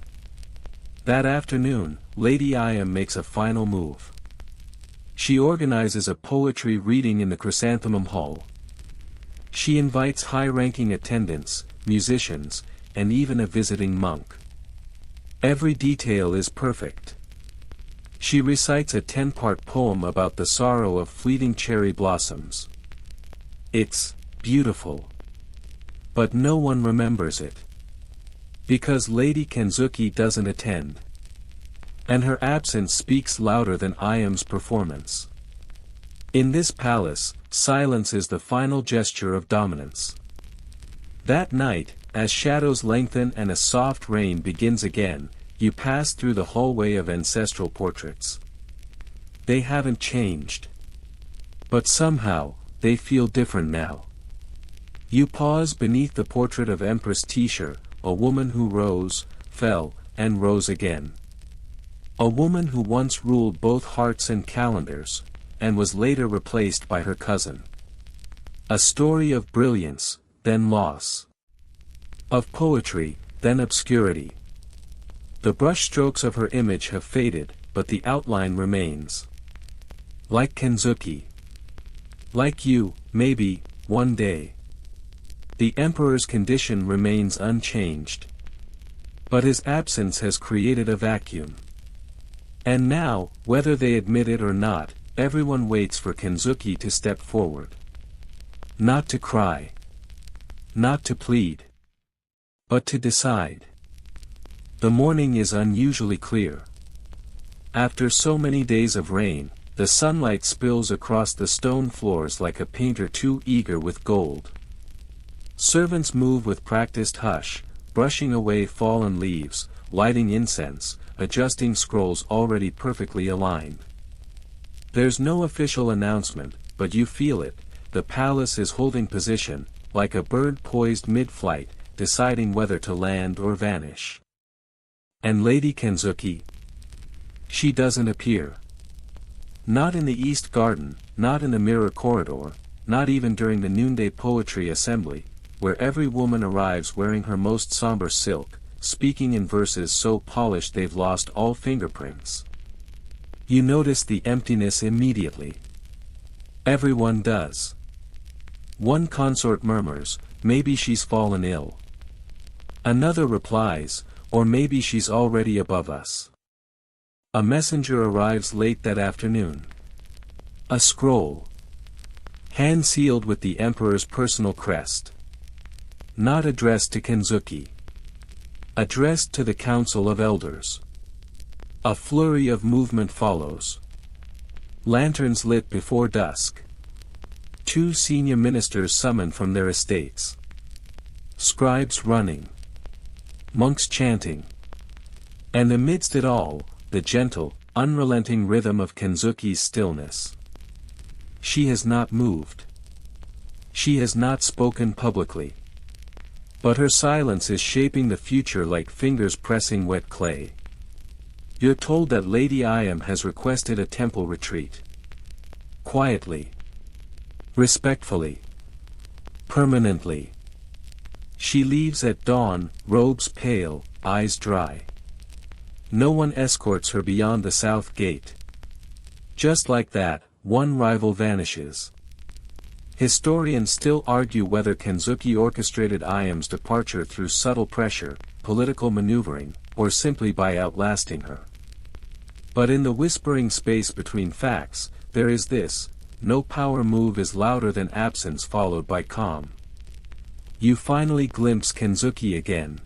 That afternoon, Lady Ayam makes a final move. She organizes a poetry reading in the Chrysanthemum Hall. She invites high-ranking attendants, musicians, and even a visiting monk. Every detail is perfect. She recites a 10-part poem about the sorrow of fleeting cherry blossoms. It's beautiful. But no one remembers it. Because Lady Kenzuki doesn't attend. And her absence speaks louder than Ayam's performance. In this palace, silence is the final gesture of dominance. That night, as shadows lengthen and a soft rain begins again, you pass through the hallway of ancestral portraits. They haven't changed. But somehow, they feel different now. You pause beneath the portrait of Empress Tisha, a woman who rose, fell, and rose again. A woman who once ruled both hearts and calendars, and was later replaced by her cousin. A story of brilliance, then loss. Of poetry, then obscurity. The brushstrokes of her image have faded, but the outline remains. Like Kenzuki. Like you, maybe, one day. The Emperor's condition remains unchanged. But his absence has created a vacuum. And now, whether they admit it or not, everyone waits for Kenzuki to step forward. Not to cry. Not to plead. But to decide. The morning is unusually clear. After so many days of rain, the sunlight spills across the stone floors like a painter too eager with gold. Servants move with practiced hush, brushing away fallen leaves, lighting incense, adjusting scrolls already perfectly aligned. There's no official announcement, but you feel it. The palace is holding position, like a bird poised mid-flight, deciding whether to land or vanish. And Lady Kenzuki? She doesn't appear. Not in the East Garden, not in the Mirror Corridor, not even during the noonday poetry assembly, where every woman arrives wearing her most somber silk, speaking in verses so polished they've lost all fingerprints. You notice the emptiness immediately. Everyone does. One consort murmurs, maybe she's fallen ill. Another replies, or maybe she's already above us. A messenger arrives late that afternoon. A scroll. Hand-sealed with the Emperor's personal crest. Not addressed to Kenzuki. Addressed to the Council of Elders. A flurry of movement follows. Lanterns lit before dusk. 2 senior ministers summoned from their estates. Scribes running. Monks chanting. And amidst it all, the gentle, unrelenting rhythm of Kenzuki's stillness. She has not moved. She has not spoken publicly. But her silence is shaping the future like fingers pressing wet clay. You're told that Lady Ayam has requested a temple retreat. Quietly. Respectfully. Permanently. She leaves at dawn, robes pale, eyes dry. No one escorts her beyond the south gate. Just like that, one rival vanishes. Historians still argue whether Kenzuki orchestrated Ayam's departure through subtle pressure, political maneuvering, or simply by outlasting her. But in the whispering space between facts, there is this: no power move is louder than absence followed by calm. You finally glimpse Kenzuki again.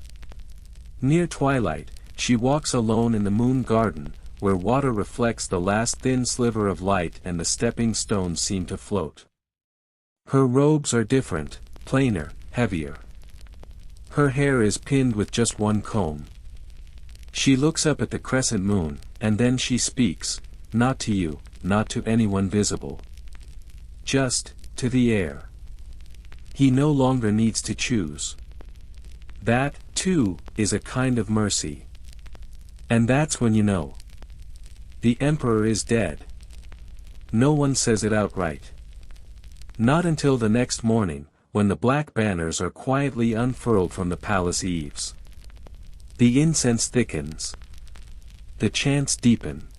Near twilight, she walks alone in the moon garden, where water reflects the last thin sliver of light and the stepping stones seem to float. Her robes are different, plainer, heavier. Her hair is pinned with just one comb. She looks up at the crescent moon, and then she speaks, not to you, not to anyone visible. Just, to the air. He no longer needs to choose. That, too, is a kind of mercy. And that's when you know. The Emperor is dead. No one says it outright. Not until the next morning, when the black banners are quietly unfurled from the palace eaves. The incense thickens. The chants deepen.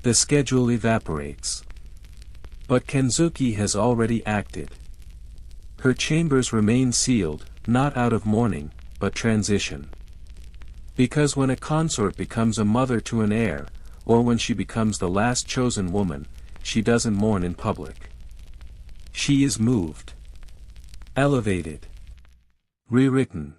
The schedule evaporates. But Kenzuki has already acted. Her chambers remain sealed, not out of mourning, but transition. Because when a consort becomes a mother to an heir, or when she becomes the last chosen woman, she doesn't mourn in public. She is moved. Elevated. Rewritten.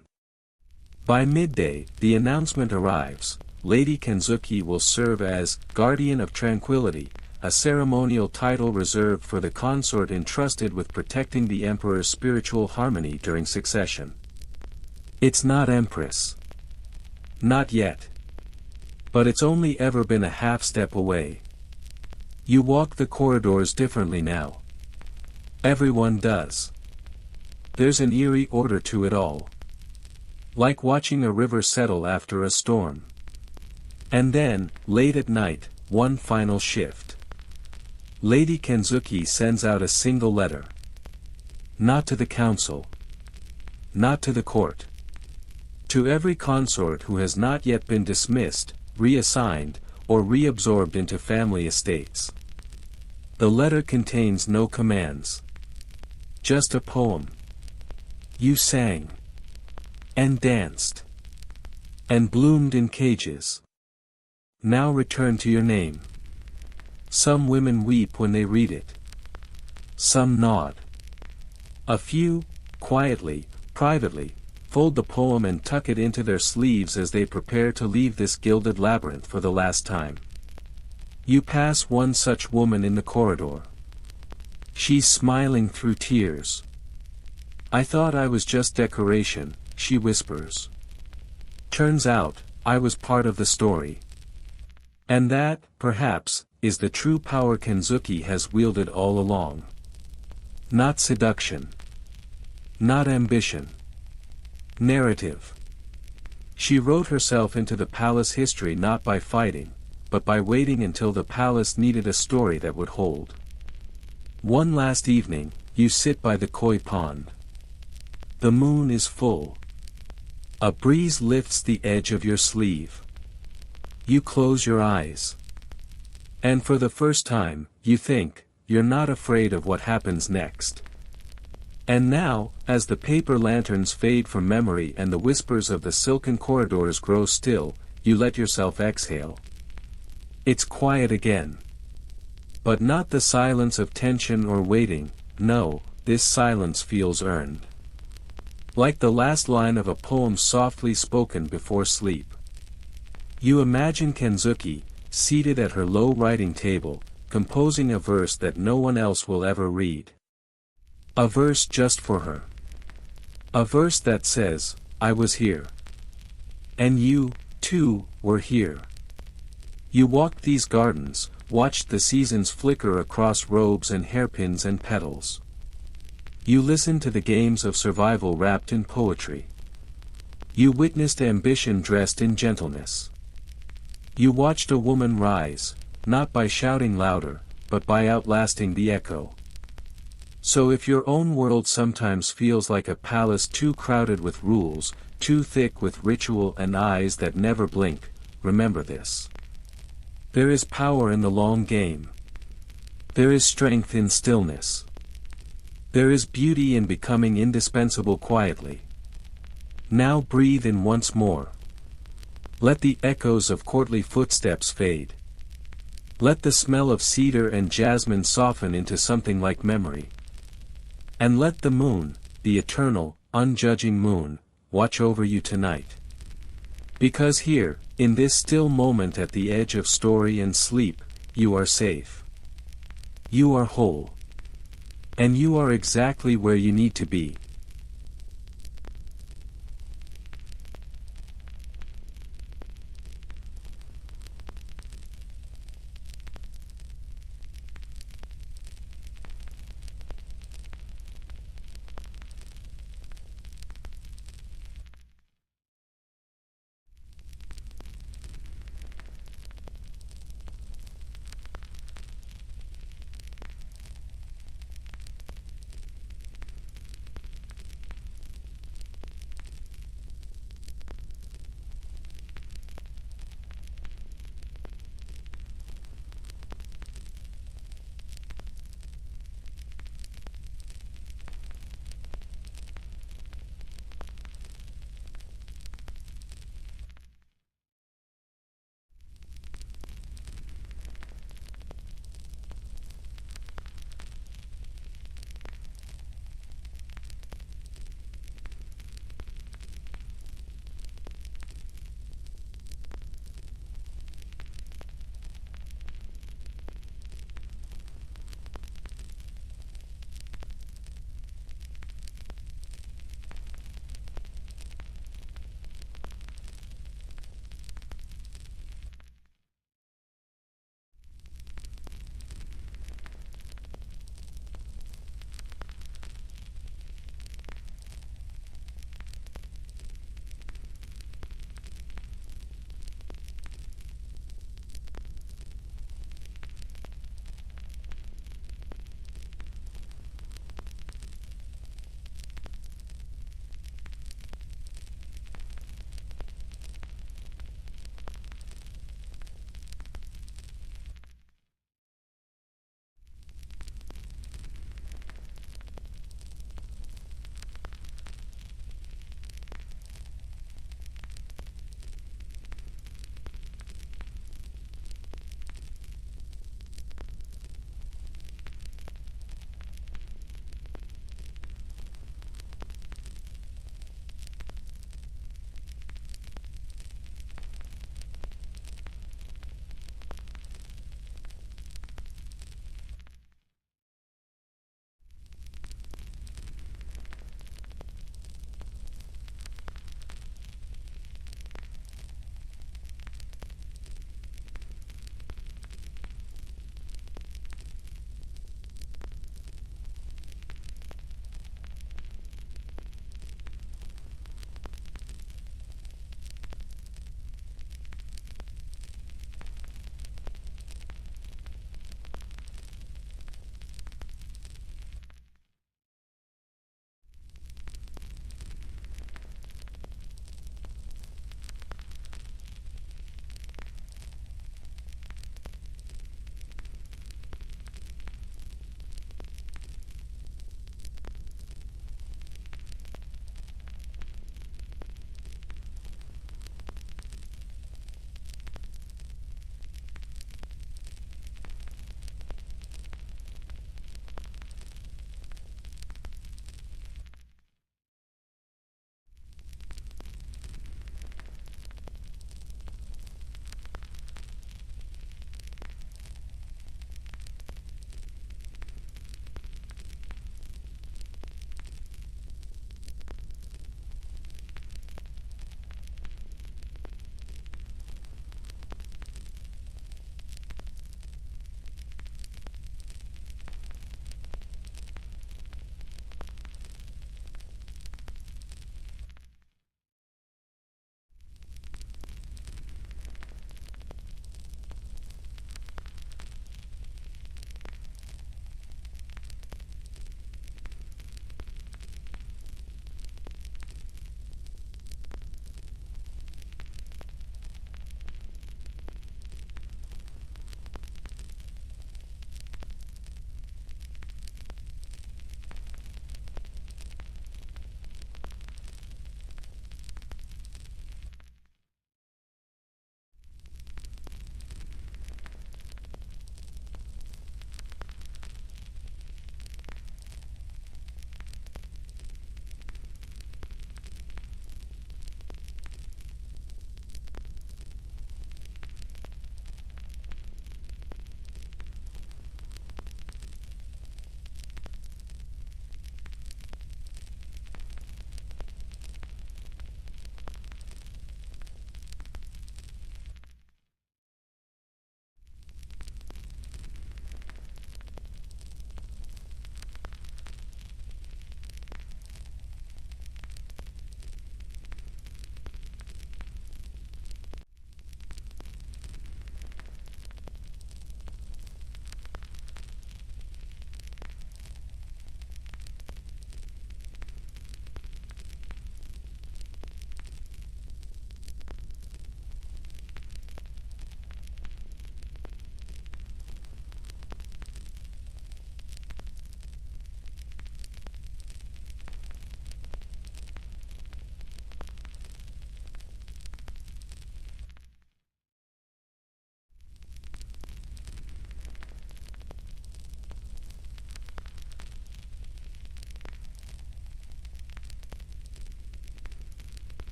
By midday, the announcement arrives: Lady Kenzuki will serve as Guardian of Tranquility, a ceremonial title reserved for the consort entrusted with protecting the Emperor's spiritual harmony during succession. It's not Empress. Not yet. But it's only ever been a half step away. You walk the corridors differently now. Everyone does. There's an eerie order to it all. Like watching a river settle after a storm. And then, late at night, one final shift. Lady Kenzuki sends out a single letter. Not to the council. Not to the court. To every consort who has not yet been dismissed, reassigned, or reabsorbed into family estates. The letter contains no commands. Just a poem. You sang. And danced. And bloomed in cages. Now return to your name. Some women weep when they read it. Some nod. A few, quietly, privately, fold the poem and tuck it into their sleeves as they prepare to leave this gilded labyrinth for the last time. You pass one such woman in the corridor. She's smiling through tears. "I thought I was just decoration," she whispers. "Turns out, I was part of the story." And that, perhaps, is the true power Kenzuki has wielded all along. Not seduction. Not ambition. Narrative. She wrote herself into the palace history not by fighting, but by waiting until the palace needed a story that would hold. One last evening, you sit by the koi pond. The moon is full. A breeze lifts the edge of your sleeve. You close your eyes. And for the first time, you think, you're not afraid of what happens next. And now, as the paper lanterns fade from memory and the whispers of the silken corridors grow still, you let yourself exhale. It's quiet again. But not the silence of tension or waiting, no, this silence feels earned. Like the last line of a poem softly spoken before sleep. You imagine Kenzuki, seated at her low writing table, composing a verse that no one else will ever read. A verse just for her. A verse that says, "I was here. And you, too, were here." You walked these gardens, watched the seasons flicker across robes and hairpins and petals. You listened to the games of survival wrapped in poetry. You witnessed ambition dressed in gentleness. You watched a woman rise, not by shouting louder, but by outlasting the echo. So if your own world sometimes feels like a palace too crowded with rules, too thick with ritual and eyes that never blink, remember this. There is power in the long game. There is strength in stillness. There is beauty in becoming indispensable quietly. Now breathe in once more. Let the echoes of courtly footsteps fade. Let the smell of cedar and jasmine soften into something like memory. And let the moon, the eternal, unjudging moon, watch over you tonight. Because here, in this still moment at the edge of story and sleep, you are safe. You are whole. And you are exactly where you need to be.